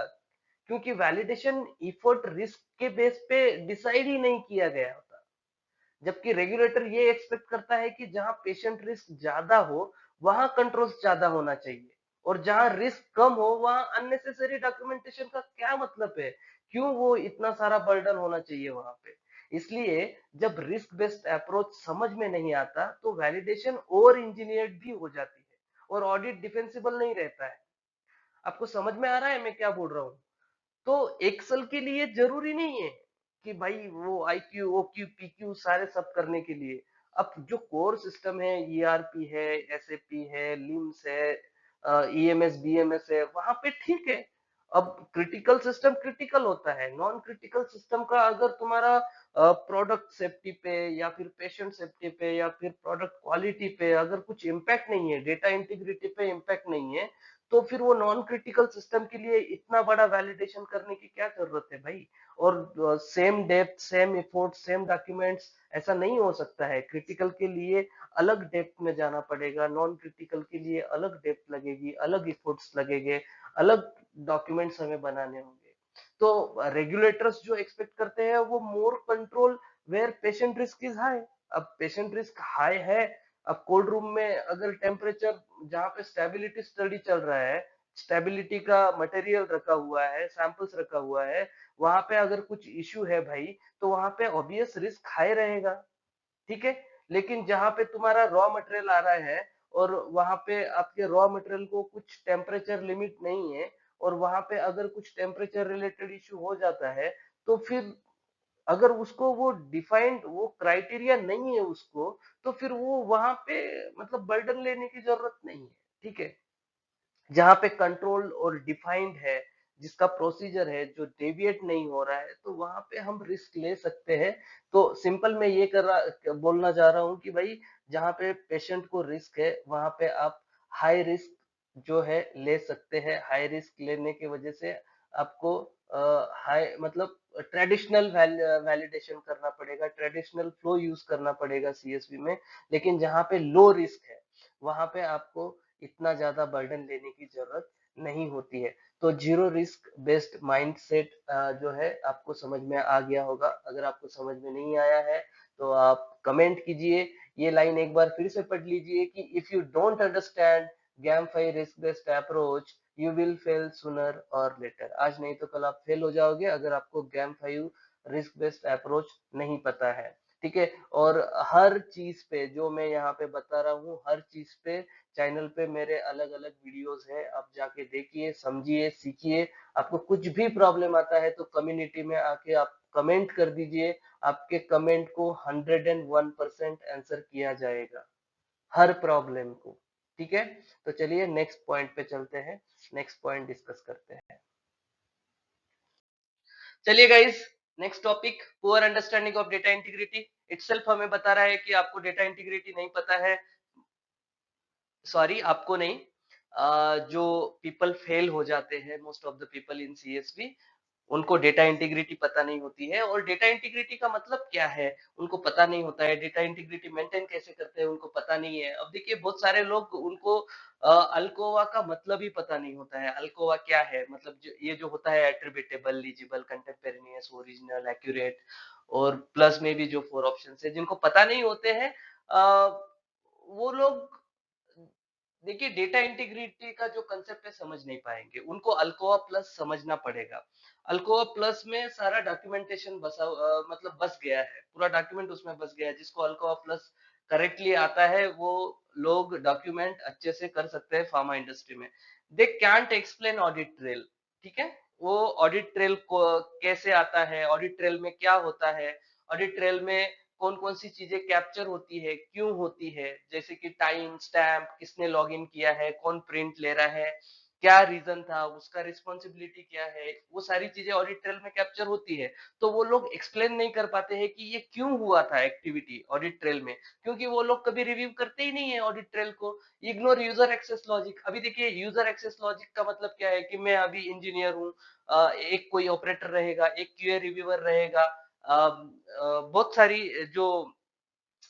क्योंकि वैलिडेशन इफोर्ट रिस्क के बेस पे डिसाइड ही नहीं किया गया होता। जबकि रेगुलेटर ये एक्सपेक्ट करता है कि जहां पेशेंट रिस्क ज्यादा हो वहां कंट्रोल्स ज्यादा होना चाहिए, और जहां रिस्क कम हो वहां अननेसेसरी डॉक्यूमेंटेशन का क्या मतलब है? क्यों वो इतना सारा बर्डन होना चाहिए वहां पे? इसलिए जब रिस्क बेस्ड अप्रोच समझ में नहीं आता तो वैलिडेशन ओवर इंजीनियर्ड भी हो जाती है और ऑडिट डिफेंसिबल नहीं रहता है। आपको समझ में आ रहा है मैं क्या बोल रहा हूँ? तो एक्सेल के लिए जरूरी नहीं है कि भाई वो आईक्यू ओक्यू पीक्यू सारे सब करने के लिए। अब जो कोर सिस्टम है, ईआरपी है, एसएपी है, लिम्स है, ईएमएस बीएमएस है, वहां पे ठीक है। अब क्रिटिकल सिस्टम क्रिटिकल होता है, नॉन क्रिटिकल सिस्टम का अगर तुम्हारा प्रोडक्ट सेफ्टी पे या फिर पेशेंट सेफ्टी पे या फिर प्रोडक्ट क्वालिटी पे अगर कुछ इम्पैक्ट नहीं है, डेटा इंटीग्रिटी पे इम्पैक्ट नहीं है, तो फिर वो नॉन क्रिटिकल सिस्टम के लिए इतना बड़ा वैलिडेशन करने की क्या जरूरत है भाई? और same depth, same effort, same documents ऐसा नहीं हो सकता है। क्रिटिकल के लिए अलग डेप्थ में जाना पड़ेगा, नॉन क्रिटिकल के लिए अलग डेप्थ लगेगी, अलग एफर्ट्स लगेंगे, अलग डॉक्यूमेंट्स हमें बनाने होंगे। तो रेगुलेटर्स जो एक्सपेक्ट करते हैं वो more control where patient risk is high. अब पेशेंट रिस्क हाई है, अब कोल्ड रूम में अगर टेम्परेचर, जहाँ पे स्टेबिलिटी स्टडी चल रहा है, स्टेबिलिटी का मटेरियल रखा हुआ है, सैंपल्स रखा हुआ है, वहां पे अगर कुछ इश्यू है भाई, तो वहां पे ऑब्वियस रिस्क हाई रहेगा, ठीक है। लेकिन जहां पे तुम्हारा रॉ मटेरियल आ रहा है और वहां पे आपके रॉ मटेरियल को कुछ टेम्परेचर लिमिट नहीं है, और वहां पे अगर कुछ टेम्परेचर रिलेटेड इश्यू हो जाता है, तो फिर अगर उसको वो डिफाइंड वो क्राइटेरिया नहीं है उसको, तो फिर वो वहां पे मतलब बर्डन लेने की जरूरत नहीं है, ठीक है। जहां पे कंट्रोल और डिफाइंड है, जिसका प्रोसीजर है जो डेविएट नहीं हो रहा है, तो वहां पे हम रिस्क ले सकते हैं। तो सिंपल मैं ये बोलना चाह रहा हूँ कि भाई, जहां पे पेशेंट को रिस्क है वहां पे आप हाई रिस्क जो है ले सकते हैं। हाई रिस्क लेने की वजह से आपको हाई मतलब ट्रेडिशनल वैलिडेशन करना पड़ेगा, ट्रेडिशनल फ्लो यूज करना पड़ेगा सीएसवी में। लेकिन जहां पे लो रिस्क है वहां पे आपको इतना ज्यादा बर्डन लेने की जरूरत नहीं होती है। तो जीरो रिस्क बेस्ड माइंडसेट जो है आपको समझ में आ गया होगा। अगर आपको समझ में नहीं आया है तो आप कमेंट कीजिए, ये लाइन एक बार फिर से पढ़ लीजिए कि इफ यू डोंट अंडरस्टैंड गैम 5 risk based approach, you will fail sooner और लेटर। आज नहीं तो कल आप फेल हो जाओगे अगर आपको गेम 5 रिस्क बेस्ड अप्रोच नहीं पता है। ठीक है, और हर चीज पे जो मैं यहाँ पे बता रहा हूँ, हर चीज पे चैनल पे मेरे अलग अलग वीडियोस हैं, आप जाके देखिए, समझिए, सीखिए। आपको कुछ भी प्रॉब्लम आता है तो कम्युनिटी में आके आप कमेंट कर दीजिए, आपके कमेंट को 101% आंसर किया जाएगा, हर प्रॉब्लम को। ठीक है, तो चलिए नेक्स्ट पॉइंट पे चलते हैं, नेक्स्ट पॉइंट डिस्कस करते हैं। चलिए guys, next topic, poor understanding of data integrity. Itself हमें बता रहा है कि आपको डेटा इंटीग्रिटी नहीं पता है, सॉरी आपको नहीं, जो पीपल फेल हो जाते हैं, most of the people in CSV, उनको डेटा इंटीग्रिटी पता नहीं होती है। और डेटा इंटीग्रिटी का मतलब क्या है उनको पता नहीं होता है, डेटा इंटीग्रिटी मेंटेन कैसे करते हैं उनको पता नहीं है। अब देखिए बहुत सारे लोग, उनको अल्कोवा का मतलब ही पता नहीं होता है। अल्कोवा क्या है, मतलब ये जो होता है एट्रीब्यूटेबल, लीजिबल, कंटेम्पेरेनियस, ओरिजिनल, एक्यूरेट, और प्लस में भी जो 4 ऑप्शन है जिनको पता नहीं होते हैं, वो लोग देखिए डेटा इंटीग्रिटी का जो कंसेप्ट है समझ नहीं पाएंगे, उनको अल्कोआ प्लस समझना पड़ेगा। अल्कोआ प्लस में सारा डॉक्यूमेंटेशन बसा, मतलब बस गया है, पूरा डॉक्यूमेंट उसमें बस गया है। जिसको अल्कोआ प्लस करेक्टली आता है वो लोग डॉक्यूमेंट अच्छे से कर सकते हैं फार्मा इंडस्ट्री में। They can't explain audit trail. ठीक है, वो ऑडिट ट्रेल को कैसे आता है, ऑडिट ट्रेल में क्या होता है, ऑडिट ट्रेल में कौन कौन सी चीजें कैप्चर होती है, क्यों होती है, जैसे कि टाइम स्टैम्प, किसने लॉगिन किया है, कौन प्रिंट ले रहा है, क्या रीजन था, उसका रिस्पॉन्सिबिलिटी क्या है, वो सारी चीजें ऑडिट ट्रेल में कैप्चर होती है। तो वो लोग एक्सप्लेन नहीं कर पाते हैं कि ये क्यों हुआ था एक्टिविटी ऑडिट ट्रेल में, क्योंकि वो लोग कभी रिव्यू करते ही नहीं है ऑडिट ट्रेल को। Ignore user access logic. अभी देखिए यूजर एक्सेस लॉजिक का मतलब क्या है कि मैं अभी इंजीनियर हूँ, एक कोई ऑपरेटर रहेगा, एक क्यूए रिव्यूअर रहेगा, बहुत सारी जो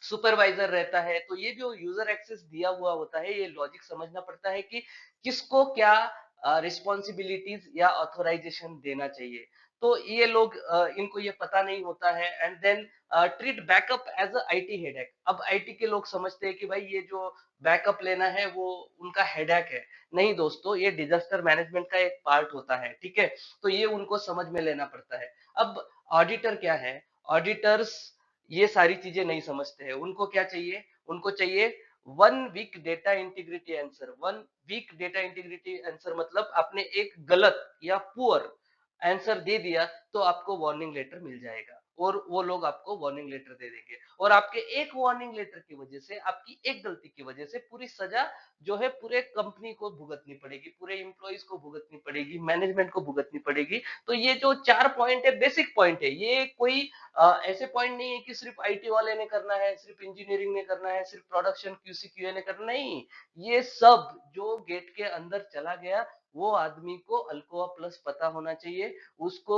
सुपरवाइजर रहता है, तो ये जो यूजर एक्सेस दिया हुआ होता है, ये लॉजिक समझना पड़ता है कि किसको क्या रिस्पॉन्सिबिलिटीज या ऑथोराइजेशन देना चाहिए। तो ये लोग, इनको ये पता नहीं होता है, and then treat backup as a IT headache. अब आईटी के लोग समझते हैं कि भाई ये जो बैकअप लेना है वो उनका हेडेक है। नहीं दोस्तों, ये डिजास्टर मैनेजमेंट का एक पार्ट होता है। ठीक है, तो ये उनको समझ में लेना पड़ता है। अब ऑडिटर क्या है, ऑडिटर्स ये सारी चीजें नहीं समझते हैं। उनको क्या चाहिए, उनको चाहिए one week data integrity answer. One week data integrity answer मतलब आपने एक गलत या पुअर आंसर दे दिया तो आपको वार्निंग लेटर मिल जाएगा, और वो लोग आपको वार्निंग लेटर दे देंगे। और आपके एक वार्निंग लेटर की वजह से, आपकी एक गलती की वजह से पूरी सजा जो है पूरे कंपनी को भुगतनी पड़ेगी, पूरे एम्प्लॉइज को भुगतनी पड़ेगी, मैनेजमेंट को भुगतनी पड़ेगी। तो ये जो 4 पॉइंट है, बेसिक पॉइंट है, ये कोई ऐसे पॉइंट नहीं है कि सिर्फ आईटी वाले ने करना है, सिर्फ इंजीनियरिंग ने करना है, सिर्फ प्रोडक्शन क्यूसी क्यूए ने करना, नहीं। ये सब जो गेट के अंदर चला गया वो आदमी को अल्कोआ प्लस पता होना चाहिए। उसको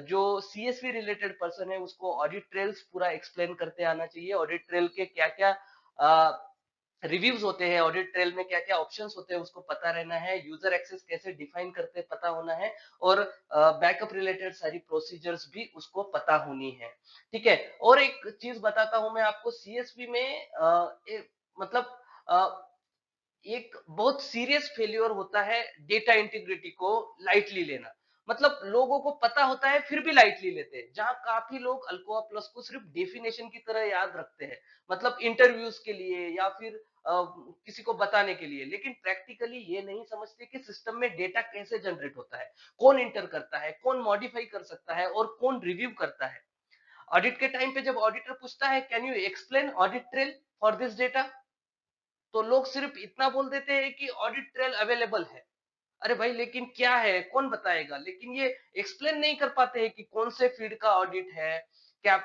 जो सीएसवी रिलेटेड पर्सन है उसको ऑडिट ट्रेल्स पूरा एक्सप्लेन करते आना चाहिए, ऑडिट ट्रेल के क्या क्या रिव्यूज होते हैं, ऑडिट ट्रेल में क्या क्या ऑप्शंस होते हैं उसको पता रहना है, यूजर एक्सेस कैसे डिफाइन करते हैं पता होना है, और बैकअप रिलेटेड सारी प्रोसीजर्स भी उसको पता होनी है। ठीक है, और एक चीज बताता हूं मैं आपको, सीएसवी में मतलब एक बहुत सीरियस फेल्योर होता है डेटा इंटीग्रिटी को लाइटली लेना। मतलब लोगों को पता होता है फिर भी लाइटली लेते हैं, जहां काफी लोग अल्कोआ प्लस को सिर्फ डेफिनेशन की तरह याद रखते हैं, मतलब इंटरव्यूज के लिए या फिर किसी को बताने के लिए, लेकिन प्रैक्टिकली ये नहीं समझते कि सिस्टम में डेटा कैसे जनरेट होता है, कौन इंटर करता है, कौन मॉडिफाई कर सकता है, और कौन रिव्यू करता है। ऑडिट के टाइम पे जब ऑडिटर पूछता है can you explain audit trail for this data, तो लोग सिर्फ इतना बोल देते हैं कि ऑडिट ट्रेल अवेलेबल है। अरे भाई लेकिन क्या है, कौन बताएगा, लेकिन ये एक्सप्लेन नहीं कर पाते हैं कि कौन से फीड का ऑडिट है, क्या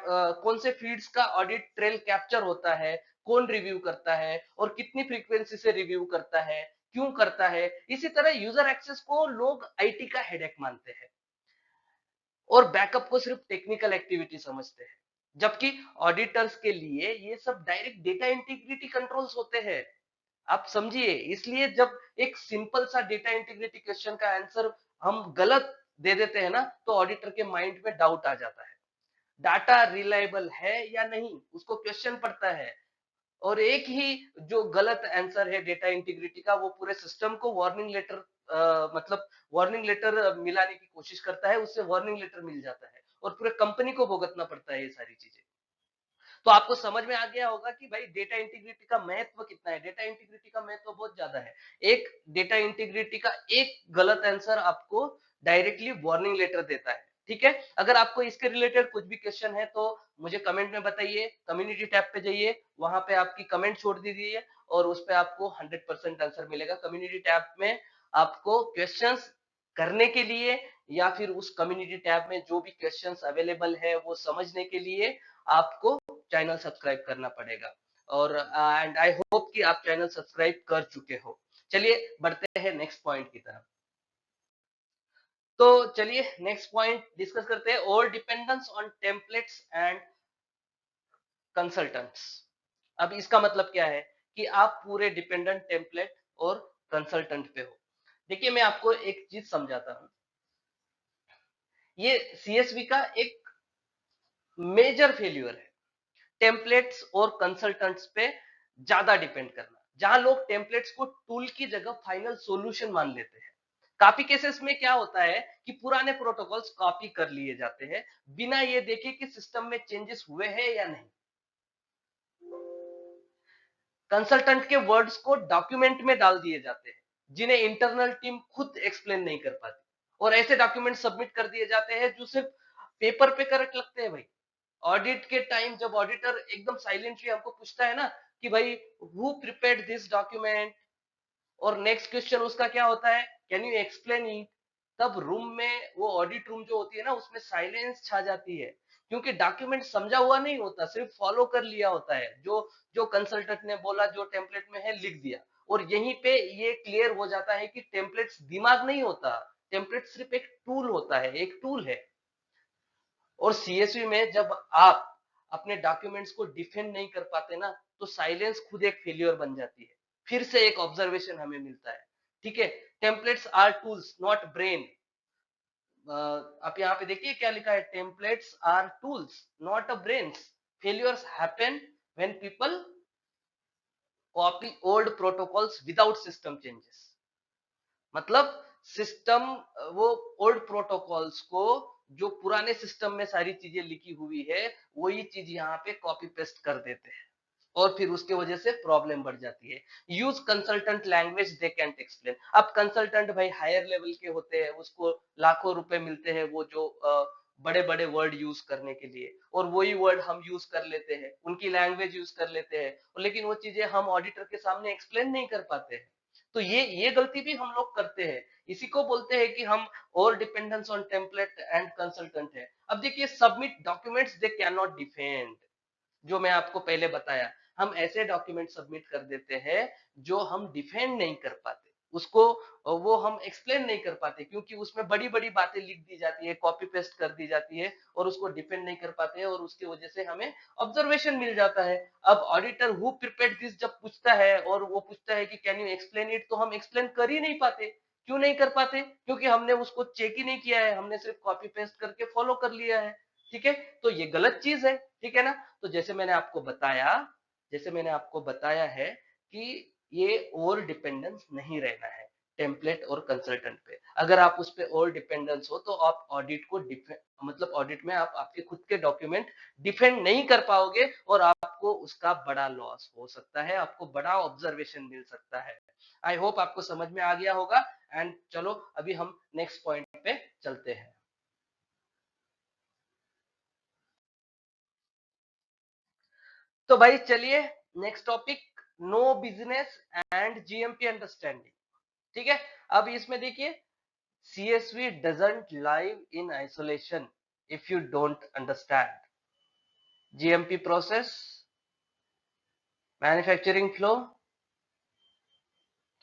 कौन से फीड्स का ऑडिट ट्रेल कैप्चर होता है, कौन रिव्यू करता है, और कितनी फ्रीक्वेंसी से रिव्यू करता है, क्यों करता है। इसी तरह यूजर एक्सेस को लोग आईटी का हेडेक मानते हैं, और बैकअप को सिर्फ टेक्निकल एक्टिविटी समझते हैं, जबकि ऑडिटर्स के लिए ये सब डायरेक्ट डेटा इंटीग्रिटी कंट्रोल्स होते हैं। आप समझिए, इसलिए जब एक सिंपल सा डेटा इंटीग्रिटी क्वेश्चन का आंसर हम गलत दे देते हैं ना, तो ऑडिटर के माइंड में डाउट आ जाता है, डाटा रिलायबल है या नहीं, उसको क्वेश्चन पड़ता है। और एक ही जो गलत आंसर है डेटा इंटीग्रिटी का, वो पूरे सिस्टम को वार्निंग लेटर मतलब वार्निंग लेटर मिलाने की कोशिश करता है, उससे वार्निंग लेटर मिल जाता है और पूरे कंपनी को भुगतना पड़ता है ये सारी चीजें। तो आपको समझ में आ गया होगा कि भाई डेटा इंटीग्रिटी का महत्व कितना है। डेटा इंटीग्रिटी का महत्व बहुत ज्यादा है। एक डेटा इंटीग्रिटी का एक गलत आंसर आपको डायरेक्टली वार्निंग लेटर देता है। ठीक है, अगर आपको इसके रिलेटेड कुछ भी क्वेश्चन है तो मुझे कमेंट में बताइए। कम्युनिटी टैब पे जाइए, वहां पे आपकी कमेंट छोड़ दीजिए और उस पे आपको 100% आंसर मिलेगा। कम्युनिटी टैब में आपको क्वेश्चंस करने के लिए या फिर उस कम्युनिटी टैब में जो भी क्वेश्चंस अवेलेबल है वो समझने के लिए आपको चैनल सब्सक्राइब करना पड़ेगा। और एंड आई होप कि आप चैनल सब्सक्राइब कर चुके हो। चलिए बढ़ते हैं नेक्स्ट पॉइंट की तरफ। तो चलिए नेक्स्ट पॉइंट डिस्कस करते हैं, और dependence on templates and consultants. अब इसका मतलब क्या है कि आप पूरे डिपेंडेंट टेम्पलेट और कंसल्टेंट पे हो। देखिए मैं आपको एक चीज समझाता हूं। ये सीएसवी का एक मेजर फेल्यूर है, टेम्पलेट्स और कंसल्टेंट्स पे ज्यादा डिपेंड करना, जहां लोग टेम्पलेट्स को टूल की जगह फाइनल सॉल्यूशन मान लेते हैं। काफी केसेस में क्या होता है कि पुराने प्रोटोकॉल्स कॉपी कर लिए जाते हैं बिना ये देखे कि सिस्टम में चेंजेस हुए हैं या नहीं। कंसल्टेंट के वर्ड्स को डॉक्यूमेंट में डाल दिए जाते हैं जिन्हें इंटरनल टीम खुद एक्सप्लेन नहीं कर पाती, और ऐसे डॉक्यूमेंट सबमिट कर दिए जाते हैं जो सिर्फ पेपर पे करेक्ट लगते हैं भाई। ऑडिट के टाइम जब ऑडिटर एकदम साइलेंटली हमको पूछता है ना कि भाई हु प्रिपेयर्ड दिस डॉक्यूमेंट, और नेक्स्ट क्वेश्चन उसका क्या होता है, कैन यू एक्सप्लेन इट, तब रूम में वो ऑडिट रूम जो होती है ना उसमें साइलेंस छा जाती है, क्योंकि डॉक्यूमेंट समझा हुआ नहीं होता, सिर्फ फॉलो कर लिया होता है, जो जो कंसल्टेंट ने बोला, जो टेम्पलेट में है लिख दिया। और यहीं पे ये क्लियर हो जाता है कि टेम्पलेट्स दिमाग नहीं होता, टेम्पलेट सिर्फ एक टूल होता है, एक टूल है। और सीएसवी में जब आप अपने डॉक्यूमेंट्स को डिफेंड नहीं कर पाते ना, तो साइलेंस खुद एक फेलियर बन जाती है। फिर से एक ऑब्जर्वेशन हमें मिलता है। ठीक है, templates are tools not brain. आप यहाँ पे देखिए क्या लिखा है, templates are tools not a brains, failures happen when people copy old protocols without system changes. मतलब सिस्टम, वो ओल्ड प्रोटोकॉल्स को, जो पुराने सिस्टम में सारी चीजें लिखी हुई है वही चीज यहाँ पे कॉपी पेस्ट कर देते हैं, और फिर उसके वजह से प्रॉब्लम बढ़ जाती है। Use consultant language they can't explain. अब कंसल्टेंट भाई हायर लेवल के होते हैं, उसको लाखों रुपए मिलते हैं वो जो बड़े बड़े वर्ड यूज करने के लिए, और वही वर्ड हम यूज कर लेते हैं, उनकी लैंग्वेज यूज कर लेते हैं, लेकिन वो चीजें हम ऑडिटर के सामने एक्सप्लेन नहीं कर पाते हैं। तो ये गलती भी हम लोग करते हैं। इसी को बोलते हैं कि हम और dependence on template and consultant है। अब देखिए submit documents they can not defend, जो मैं आपको पहले बताया, हम ऐसे डॉक्यूमेंट सबमिट कर देते हैं जो हम डिफेंड नहीं कर पाते, उसको वो हम एक्सप्लेन नहीं कर पाते, क्योंकि उसमें बड़ी बड़ी बातें लिख दी जाती है, कॉपी पेस्ट कर दी जाती है, और उसको डिफेंड नहीं कर पाते हैं, और उसकी वजह से हमें ऑब्जर्वेशन मिल जाता है। अब ऑडिटर हु प्रिपेयर्ड दिस जब पूछता है और वो पूछता है कि कैन यू एक्सप्लेन इट, तो हम एक्सप्लेन कर ही नहीं पाते। क्यों नहीं कर पाते? क्योंकि हमने उसको चेक ही नहीं किया है, हमने सिर्फ कॉपी पेस्ट करके फॉलो कर लिया है। ठीक है, तो ये गलत चीज है। ठीक है ना, तो जैसे मैंने आपको बताया है कि ये ओवर डिपेंडेंस नहीं रहना है टेम्पलेट और कंसल्टेंट पे। अगर आप उस पे ओवर डिपेंडेंस हो तो आप ऑडिट को मतलब ऑडिट में आप आपके खुद के डॉक्यूमेंट डिफेंड नहीं कर पाओगे, और आपको उसका बड़ा लॉस हो सकता है, आपको बड़ा ऑब्जर्वेशन मिल सकता है। आई होप आपको समझ में आ गया होगा। एंड चलो अभी हम नेक्स्ट पॉइंट पे चलते हैं। तो भाई चलिए next topic, no business and GMP understanding. ठीक है, अब इसमें देखिए, CSV doesn't live in isolation if you don't understand GMP process, manufacturing flow,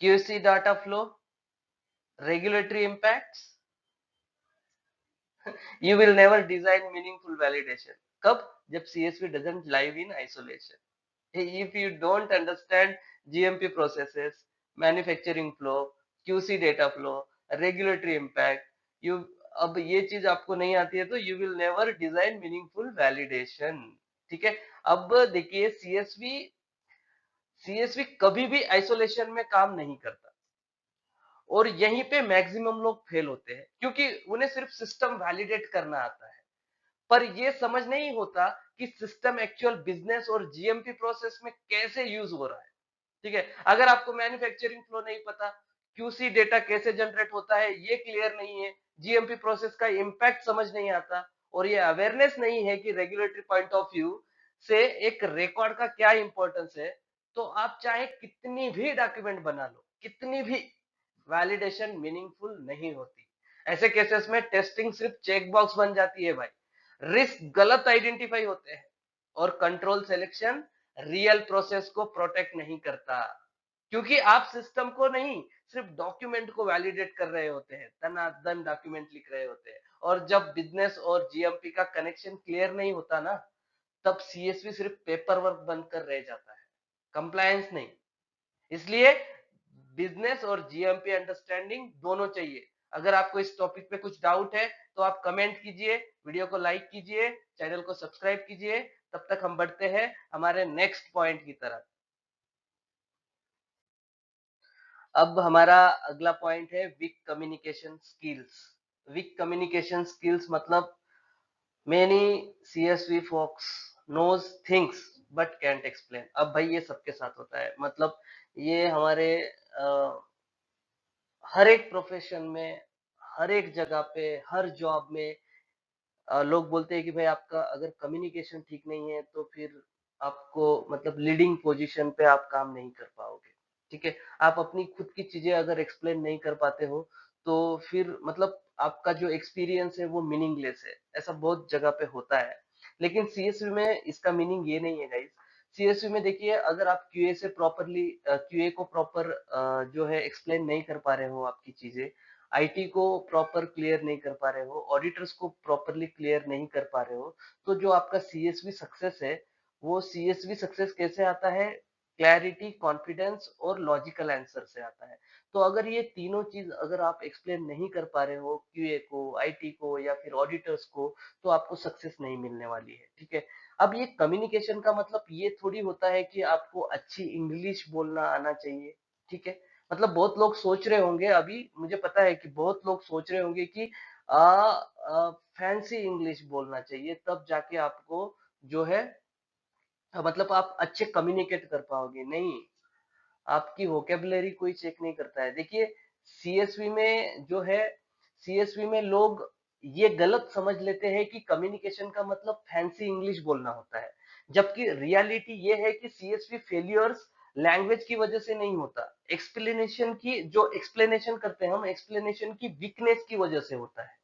QC data flow, regulatory impacts, you will never design meaningful validation. कब? जब CSV doesn't live in isolation. if you don't understand GMP processes, manufacturing flow, QC data flow, regulatory impact, you, अब ये चीज आपको नहीं आती है तो you will never design meaningful validation। ठीक है, अब देखिए सीएसवी कभी भी आइसोलेशन में काम नहीं करता। और यहीं पे मैक्सिमम लोग फेल होते हैं, क्योंकि उन्हें सिर्फ सिस्टम वैलिडेट करना आता है, पर ये समझ नहीं होता कि सिस्टम एक्चुअल बिजनेस और जीएमपी प्रोसेस में कैसे यूज हो रहा है। ठीक है, अगर आपको मैन्युफैक्चरिंग फ्लो नहीं पता, क्यूसी डेटा कैसे जनरेट होता है ये क्लियर नहीं है, जीएमपी प्रोसेस का इंपैक्ट समझ नहीं आता, और ये अवेयरनेस नहीं है कि रेगुलेटरी पॉइंट ऑफ व्यू से एक रिकॉर्ड का क्या इंपॉर्टेंस है, तो आप चाहे कितनी भी डॉक्यूमेंट बना लो, कितनी भी, वैलिडेशन मीनिंगफुल नहीं होती। ऐसे केसेस में टेस्टिंग सिर्फ चेक बॉक्स बन जाती है भाई, रिस्क गलत आइडेंटिफाई होते हैं, और कंट्रोल सिलेक्शन रियल प्रोसेस को प्रोटेक्ट नहीं करता, क्योंकि आप सिस्टम को नहीं, सिर्फ डॉक्यूमेंट को वैलिडेट कर रहे होते हैं, तनादन डॉक्यूमेंट लिख रहे होते हैं, और जब बिजनेस और जीएमपी का कनेक्शन क्लियर नहीं होता ना, तब सीएसवी सिर्फ पेपर वर्क बनकर रह जाता है, कंप्लायंस नहीं। इसलिए बिजनेस और जीएमपी अंडरस्टैंडिंग दोनों चाहिए। अगर आपको इस टॉपिक पे कुछ डाउट है तो आप कमेंट कीजिए, वीडियो को लाइक कीजिए, चैनल को सब्सक्राइब कीजिए। तब तक हम बढ़ते हैं हमारे नेक्स्ट पॉइंट की तरफ। अब हमारा अगला पॉइंट है weak communication skills. Weak communication skills मतलब many CSV folks knows things but can't explain. अब भाई ये सबके साथ होता है, मतलब ये हमारे हर एक प्रोफेशन में, हर एक जगह पे, हर जॉब में लोग बोलते हैं कि भाई आपका अगर कम्युनिकेशन ठीक नहीं है तो फिर आपको मतलब लीडिंग पोजीशन पे आप काम नहीं कर पाओगे। ठीक है, आप अपनी खुद की चीजें अगर एक्सप्लेन नहीं कर पाते हो तो फिर मतलब आपका जो एक्सपीरियंस है वो मीनिंगलेस है, ऐसा बहुत जगह पे होता है। लेकिन सीएसवी में इसका मीनिंग ये नहीं है गाइस। सीएसवी में देखिए, अगर आप क्यूए से प्रॉपरली, क्यूए को प्रॉपर जो है एक्सप्लेन नहीं कर पा रहे हो आपकी चीजें, आईटी को प्रॉपर क्लियर नहीं कर पा रहे हो, ऑडिटर्स को प्रॉपरली क्लियर नहीं कर पा रहे हो, तो जो आपका सीएसवी सक्सेस है, वो सीएसवी सक्सेस कैसे आता है? क्लैरिटी, कॉन्फिडेंस और लॉजिकल आंसर से आता है। तो अगर ये तीनों चीज अगर आप एक्सप्लेन नहीं कर पा रहे हो क्यूए को, आईटी को या फिर ऑडिटर्स को, तो आपको सक्सेस नहीं मिलने वाली है। ठीक है, अब ये कम्युनिकेशन का मतलब ये थोड़ी होता है कि आपको अच्छी इंग्लिश बोलना आना चाहिए। ठीक है, मतलब बहुत लोग सोच रहे होंगे, अभी मुझे पता है कि बहुत लोग सोच रहे होंगे कि फैंसी इंग्लिश बोलना चाहिए, तब जाके आपको जो है मतलब आप अच्छे कम्युनिकेट कर पाओगे। नहीं, आपकी वोकेबलरी कोई चेक नहीं करता है। देखिए, सीएसवी में जो है, सीएसवी में लोग ये गलत समझ लेते हैं कि कम्युनिकेशन का मतलब फैंसी इंग्लिश बोलना होता है, जबकि रियलिटी ये है कि सीएसवी फेलियर्स लैंग्वेज की वजह से नहीं होता, एक्सप्लेनेशन की, जो एक्सप्लेनेशन करते हैं हम, एक्सप्लेनेशन की वीकनेस की वजह से होता है।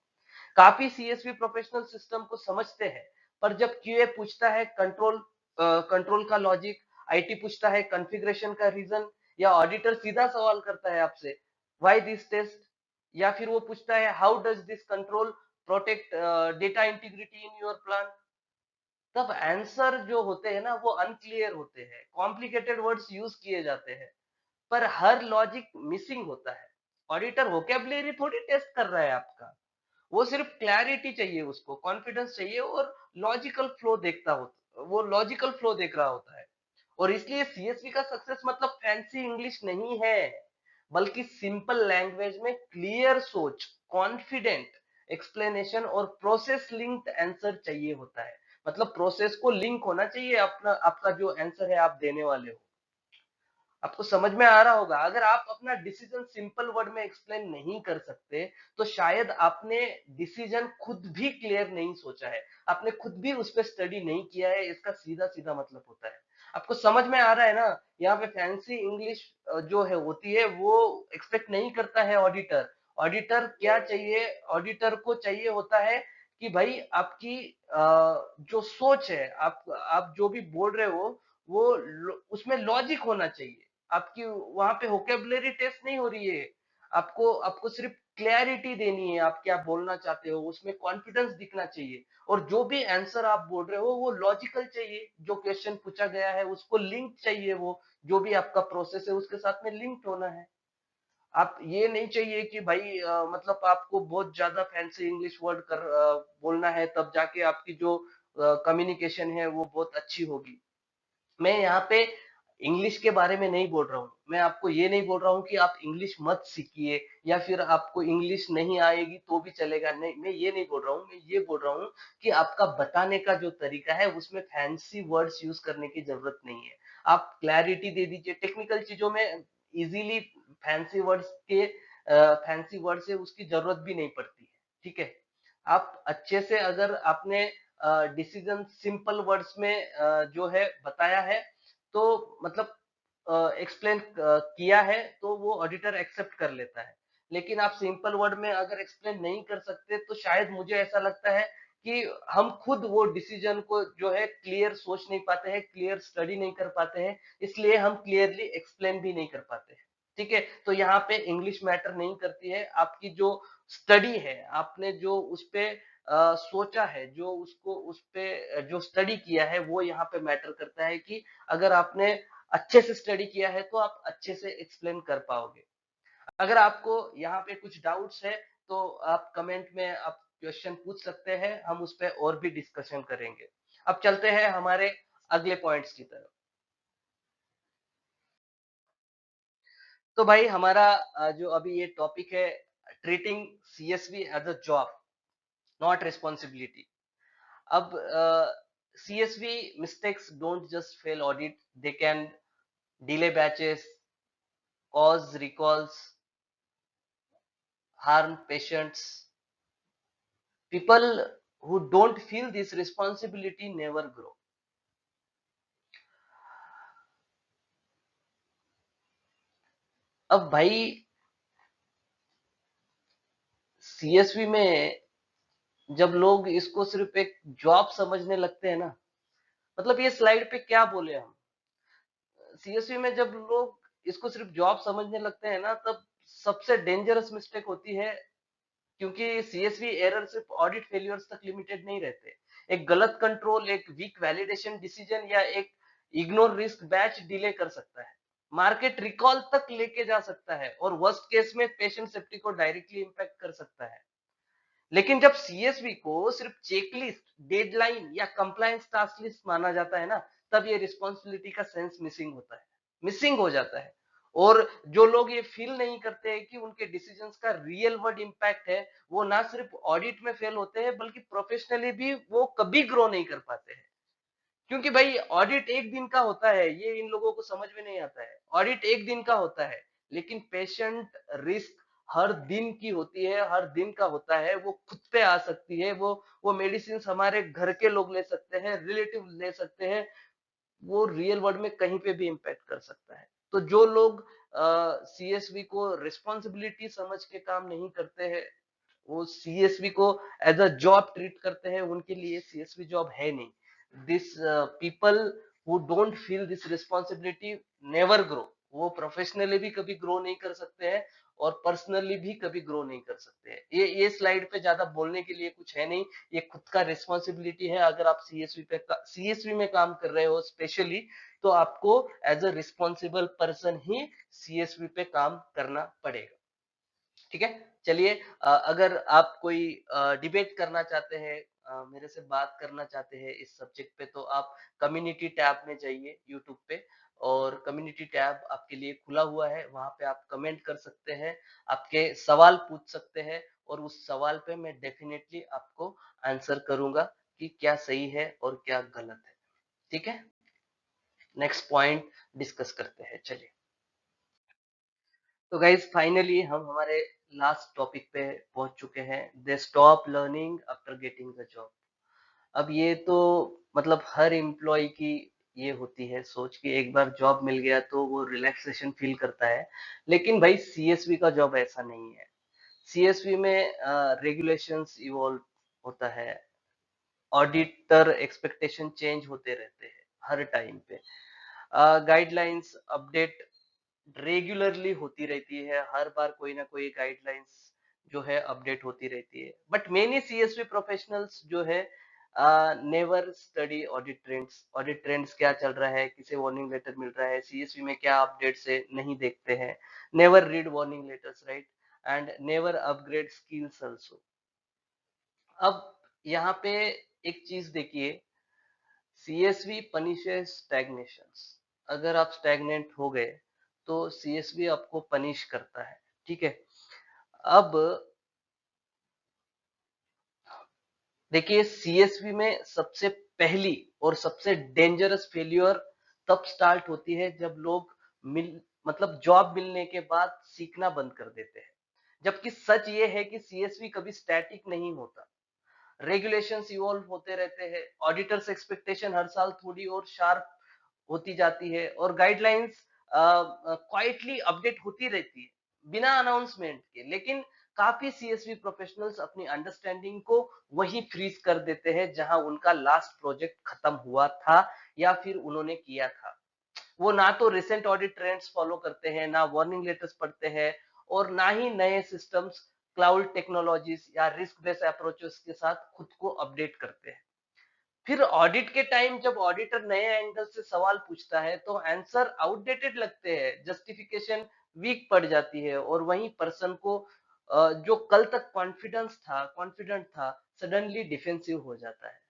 काफी सीएसवी प्रोफेशनल सिस्टम को समझते हैं, पर जब क्यूए पूछता है कंट्रोल का लॉजिक, आईटी पूछता है कॉन्फ़िगरेशन का रीजन, या ऑडिटर सीधा सवाल करता है आपसे व्हाई दिस टेस्ट, या फिर वो पूछता है how does this control protect data integrity in your plan, तब आंसर जो होते हैं ना वो अनक्लियर होते हैं, कॉम्प्लिकेटेड वर्ड्स यूज किए जाते हैं, पर हर लॉजिक मिसिंग होता है। ऑडिटर वोकेबलरी थोड़ी टेस्ट कर रहा है आपका, वो सिर्फ क्लैरिटी चाहिए, उसको कॉन्फिडेंस चाहिए, और लॉजिकल फ्लो देखता हो, वो लॉजिकल फ्लो देख रहा होता है। और इसलिए सीएसवी का सक्सेस मतलब फैंसी इंग्लिश नहीं है, बल्कि सिंपल लैंग्वेज में क्लियर सोच, कॉन्फिडेंट एक्सप्लेनेशन और प्रोसेस लिंक्ड आंसर चाहिए होता है। मतलब प्रोसेस को लिंक होना चाहिए अपना, आपका जो आंसर है आप देने वाले हो। आपको समझ में आ रहा होगा, अगर आप अपना डिसीजन सिंपल वर्ड में एक्सप्लेन नहीं कर सकते, तो शायद आपने डिसीजन खुद भी क्लियर नहीं सोचा है, आपने खुद भी उस पर स्टडी नहीं किया है, इसका सीधा सीधा मतलब होता है। आपको समझ में आ रहा है ना? यहाँ पे फैंसी इंग्लिश जो है होती है वो एक्सपेक्ट नहीं करता है ऑडिटर। ऑडिटर क्या चाहिए? ऑडिटर को चाहिए होता है कि भाई आपकी जो सोच है, आप जो भी बोल रहे हो वो उसमें लॉजिक होना चाहिए। आपकी वहां पे वोकेबलरी टेस्ट नहीं हो रही है, आपको आपको सिर्फ क्लैरिटी देनी है, आप क्या बोलना चाहते हो, उसमें कॉन्फिडेंस दिखना चाहिए, और जो भी आंसर आप बोल रहे हो वो लॉजिकल चाहिए, जो क्वेश्चन पूछा गया है उसको लिंक चाहिए, वो जो भी आपका प्रोसेस है उसके साथ में लिंक्ड होना है। आप ये नहीं चाहिए कि भाई मतलब आपको बहुत ज्यादा फैंसी इंग्लिश वर्ड बोलना है तब जाके आपकी जो कम्युनिकेशन है वो बहुत अच्छी होगी। मैं यहाँ पे इंग्लिश के बारे में नहीं बोल रहा हूँ, मैं आपको ये नहीं बोल रहा हूँ कि आप इंग्लिश मत सीखिए या फिर आपको इंग्लिश नहीं आएगी तो भी चलेगा, नहीं, मैं ये नहीं बोल रहा हूँ, मैं ये बोल रहा हूँ कि आपका बताने का जो तरीका है उसमें फैंसी वर्ड्स यूज करने की जरूरत नहीं है। आप क्लैरिटी दे दीजिए, टेक्निकल चीजों में इजीली फैंसी वर्ड्स के फैंसी वर्ड से उसकी जरूरत भी नहीं पड़ती है, ठीक है। आप अच्छे से अगर आपने डिसीजन सिंपल वर्ड्स में जो है बताया है, तो मतलब एक्सप्लेन किया है, तो वो ऑडिटर एक्सेप्ट कर लेता है। लेकिन आप सिंपल वर्ड में अगर एक्सप्लेन नहीं कर सकते तो शायद मुझे ऐसा लगता है कि हम खुद वो डिसीजन को जो है क्लियर सोच नहीं पाते हैं, क्लियर स्टडी नहीं कर पाते हैं, इसलिए हम क्लियरली एक्सप्लेन भी नहीं कर पाते हैं, ठीक है। तो यहाँ पे इंग्लिश मैटर नहीं करती है, आपकी जो स्टडी है, आपने जो उस पे सोचा है, जो उसको उस पे जो स्टडी किया है वो यहाँ पे मैटर करता है कि अगर आपने अच्छे से स्टडी किया है तो आप अच्छे से एक्सप्लेन कर पाओगे। अगर आपको यहाँ पे कुछ डाउट्स है तो आप कमेंट में आप क्वेश्चन पूछ सकते हैं, हम उस पर और भी डिस्कशन करेंगे। अब चलते हैं हमारे अगले पॉइंट्स की तरफ। तो भाई हमारा जो अभी ये टॉपिक है, treating CSV as a job not responsibility. अब CSV mistakes don't just fail audit, they can delay batches, cause recalls, harm patients. People who don't feel this responsibility never grow. अब भाई सीएसवी में जब लोग इसको सिर्फ एक जॉब समझने लगते हैं ना, मतलब ये स्लाइड पे क्या बोले हम, सीएसवी में जब लोग इसको सिर्फ जॉब समझने लगते हैं ना, तब सबसे डेंजरस मिस्टेक होती है। क्योंकि सीएसवी एरर सिर्फ ऑडिट फेलियर्स तक लिमिटेड नहीं रहते। एक गलत कंट्रोल, एक वीक वैलिडेशन डिसीजन या एक इग्नोर रिस्क बैच डिले कर सकता है, मार्केट रिकॉल तक लेके जा सकता है, और वर्स्ट केस में पेशेंट सेफ्टी को डायरेक्टली इंपैक्ट कर सकता है। लेकिन जब सीएसवी को सिर्फ चेकलिस्ट, डेडलाइन या कंप्लायंस टास्क लिस्ट माना जाता है ना, तब ये रिस्पॉन्सिबिलिटी का सेंस मिसिंग होता है, मिसिंग हो जाता है। और जो लोग ये फील नहीं करते हैं कि उनके डिसीजंस का रियल वर्ल्ड इंपैक्ट है, वो ना सिर्फ ऑडिट में फेल होते हैं बल्कि प्रोफेशनली भी वो कभी ग्रो नहीं कर पाते हैं। क्योंकि भाई ऑडिट एक दिन का होता है, ये इन लोगों को समझ में नहीं आता है। ऑडिट एक दिन का होता है, लेकिन पेशेंट रिस्क हर दिन की होती है, हर दिन का होता है, वो खुद पे आ सकती है, वो मेडिसिन हमारे घर के लोग ले सकते हैं, रिलेटिव ले सकते हैं, वो रियल वर्ल्ड में कहीं पे भी इम्पैक्ट कर सकता है। तो जो लोग सीएसवी को रिस्पॉन्सिबिलिटी समझ के काम नहीं करते हैं, वो सीएसवी को एज अ जॉब ट्रीट करते हैं, उनके लिए सीएसवी जॉब है नहीं। This people who don't feel this responsibility never grow, वो प्रोफेशनली भी कभी ग्रो नहीं कर सकते हैं और पर्सनली भी कभी ग्रो नहीं कर सकते हैं। ये स्लाइड पे ज्यादा बोलने के लिए कुछ है नहीं, ये खुद का रिस्पॉन्सिबिलिटी है। अगर आप सीएसवी में काम कर रहे हो स्पेशली, तो आपको एज अ रिस्पॉन्सिबल पर्सन ही सीएसवी पे काम करना पड़ेगा, ठीक है। चलिए, अगर आप कोई डिबेट करना चाहते हैं, मेरे से बात करना चाहते हैं इस सब्जेक्ट पे, तो आप कम्युनिटी टैब में जाइए यूट्यूब पे, और कम्युनिटी टैब आपके लिए खुला हुआ है, वहां पे आप कमेंट कर सकते हैं, आपके सवाल पूछ सकते हैं, और उस सवाल पे मैं डेफिनेटली आपको आंसर करूंगा कि क्या सही है और क्या गलत है, ठीक है। नेक्स्ट पॉइंट डिस्कस करते हैं, चलिए। तो गाइज फाइनली हम हमारे लास्ट टॉपिक पे पहुंच चुके हैं, they stop learning after getting the job. अब ये तो मतलब हर एम्प्लॉय की ये होती है सोच कि एक बार जॉब मिल गया तो वो रिलैक्सेशन फील करता है। लेकिन भाई सीएसवी का जॉब ऐसा नहीं है। सीएसवी में रेगुलेशंस इवॉल्व होता है, ऑडिटर एक्सपेक्टेशन चेंज होते रहते हैं हर टाइम पे, गाइडलाइंस अपडेट रेगुलरली होती रहती है, हर बार कोई ना कोई गाइडलाइंस जो है अपडेट होती रहती है। बट मेनी सीएसवी प्रोफेशनल्स जो है never study audit trends, audit trends क्या चल रहा है, किसे वार्निंग लेटर मिल रहा है, सीएसवी में क्या अपडेट्स है, नहीं देखते हैं। Never read warning letters, right, and never upgrade skills also. अब यहाँ पे एक चीज देखिए, सीएसवी पनिशेस स्टैग्नेशंस। अगर आप स्टैग्नेंट हो गए तो सीएसवी आपको पनिश करता है, ठीक है। अब देखिए सीएसवी में सबसे पहली और सबसे डेंजरस फेल्योर तब स्टार्ट होती है जब लोग मिल मतलब जॉब मिलने के बाद सीखना बंद कर देते हैं। जबकि सच ये है कि सीएसवी कभी स्टैटिक नहीं होता। रेगुलेशंस इवॉल्व होते रहते हैं, ऑडिटर्स एक्सपेक्टेशन हर साल थोड़ी और शार्प होती जाती है और गाइडलाइंस क्वाइटली अपडेट होती रहती है बिना अनाउंसमेंट के। लेकिन काफी सीएसवी प्रोफेशनल्स अपनी अंडरस्टैंडिंग को वही फ्रीज कर देते हैं जहां उनका लास्ट प्रोजेक्ट खत्म हुआ था या फिर उन्होंने किया था। वो ना तो रिसेंट ऑडिट ट्रेंड्स फॉलो करते हैं, ना वार्निंग लेटर्स पढ़ते हैं और ना ही नए सिस्टम्स, क्लाउड टेक्नोलॉजीज या रिस्क बेस्ड अप्रोचेस के साथ खुद को अपडेट करते हैं। फिर ऑडिट के टाइम जब ऑडिटर नए एंगल से सवाल पूछता है तो आंसर आउटडेटेड लगते हैं, जस्टिफिकेशन वीक पड़ जाती है और वही पर्सन को जो कल तक कॉन्फिडेंट था सडनली डिफेंसिव हो जाता है।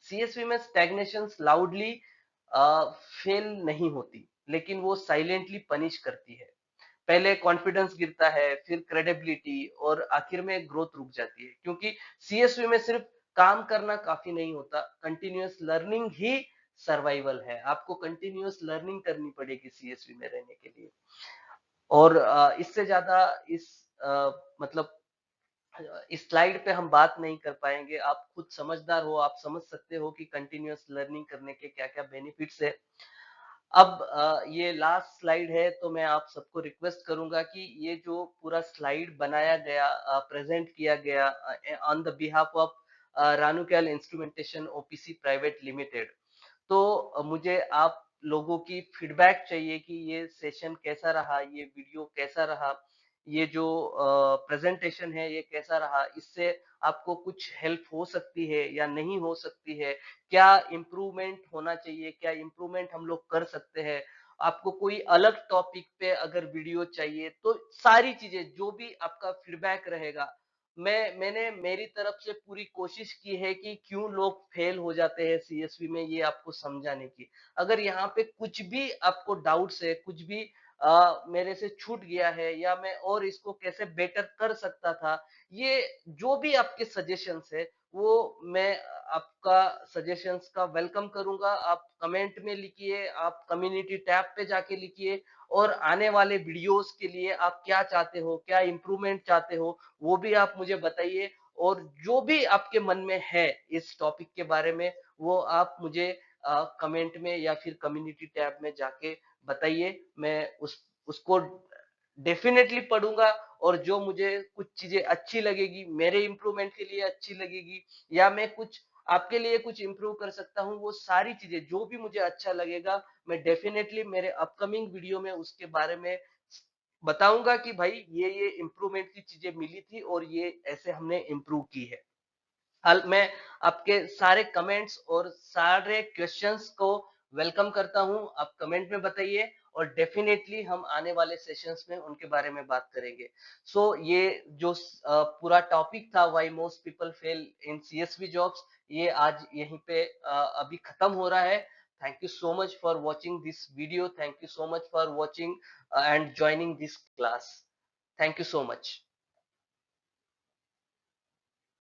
सीएसवी में स्टैग्नेशंस लाउडली फेल नहीं होती, लेकिन वो साइलेंटली पनिश करती है। पहले कॉन्फिडेंस गिरता है, फिर क्रेडिबिलिटी और आखिर में ग्रोथ रुक जाती है, क्योंकि सीएसवी में सिर्फ काम करना काफी नहीं होता, कंटिन्यूअस लर्निंग ही सर्वाइवल है। आपको कंटिन्यूअस लर्निंग करनी पड़ेगी सीएसवी में रहने के लिए। और इससे ज्यादा इस मतलब इस स्लाइड पे हम बात नहीं कर पाएंगे। आप खुद समझदार हो, आप समझ सकते हो कि कंटिन्यूअस लर्निंग करने के क्या क्या बेनिफिट्स है। अब ये लास्ट स्लाइड है तो मैं आप सबको रिक्वेस्ट करूंगा कि ये जो पूरा स्लाइड बनाया गया, प्रेजेंट किया गया on the behalf of Ranukail instrumentation OPC private limited, तो मुझे आप लोगों की फीडबैक चाहिए कि ये सेशन कैसा रहा, ये वीडियो कैसा रहा, ये जो प्रेजेंटेशन है ये कैसा रहा, इससे आपको कुछ हेल्प हो सकती है या नहीं हो सकती है, क्या इम्प्रूवमेंट होना चाहिए, क्या इम्प्रूवमेंट हम लोग कर सकते हैं। आपको कोई अलग टॉपिक पे अगर वीडियो चाहिए तो सारी चीजें जो भी आपका फीडबैक रहेगा, मैंने मेरी तरफ से पूरी कोशिश की है कि क्यों लोग फेल हो जाते हैं सीएसवी में ये आपको समझाने की। अगर यहाँ पे कुछ भी आपको डाउट्स है, कुछ भी मेरे से छूट गया है या मैं और इसको कैसे बेटर कर सकता था, ये जो भी आपके सजेशंस है वो मैं आपका सजेशंस का वेलकम करूंगा। आप कमेंट में लिखिए, आप कम्युनिटी टैब पे जाके लिखिए और आने वाले वीडियोस के लिए आप क्या चाहते हो, क्या इंप्रूवमेंट चाहते हो, वो भी आप मुझे बताइए। और जो भी आपके मन में है इस टॉपिक के बारे में वो आप मुझे कमेंट में या फिर कम्युनिटी टैब में जाके बताइए। मैं उसको डेफिनेटली पढ़ूंगा और जो मुझे कुछ चीजें अच्छी लगेगी, मेरे इंप्रूवमेंट के लिए अच्छी लगेगी, या मैं कुछ आपके लिए कुछ इंप्रूव कर सकता हूँ, वो सारी चीजें जो भी मुझे अच्छा लगेगा मैं डेफिनेटली मेरे अपकमिंग वीडियो में उसके बारे में बताऊंगा कि भाई ये इम्प्रूवमेंट की चीजें मिली थी और ये ऐसे हमने इम्प्रूव की है। हाल मैं आपके सारे कमेंट्स और सारे क्वेश्चंस को वेलकम करता हूं। आप कमेंट में बताइए और डेफिनेटली हम आने वाले सेशंस में उनके बारे में बात करेंगे। सो ये जो पूरा टॉपिक था why most people fail in CSV jobs, ये आज यहीं पे अभी खत्म हो रहा है। Thank you so much for watching this video, thank you so much for watching and joining this class. Thank you so much.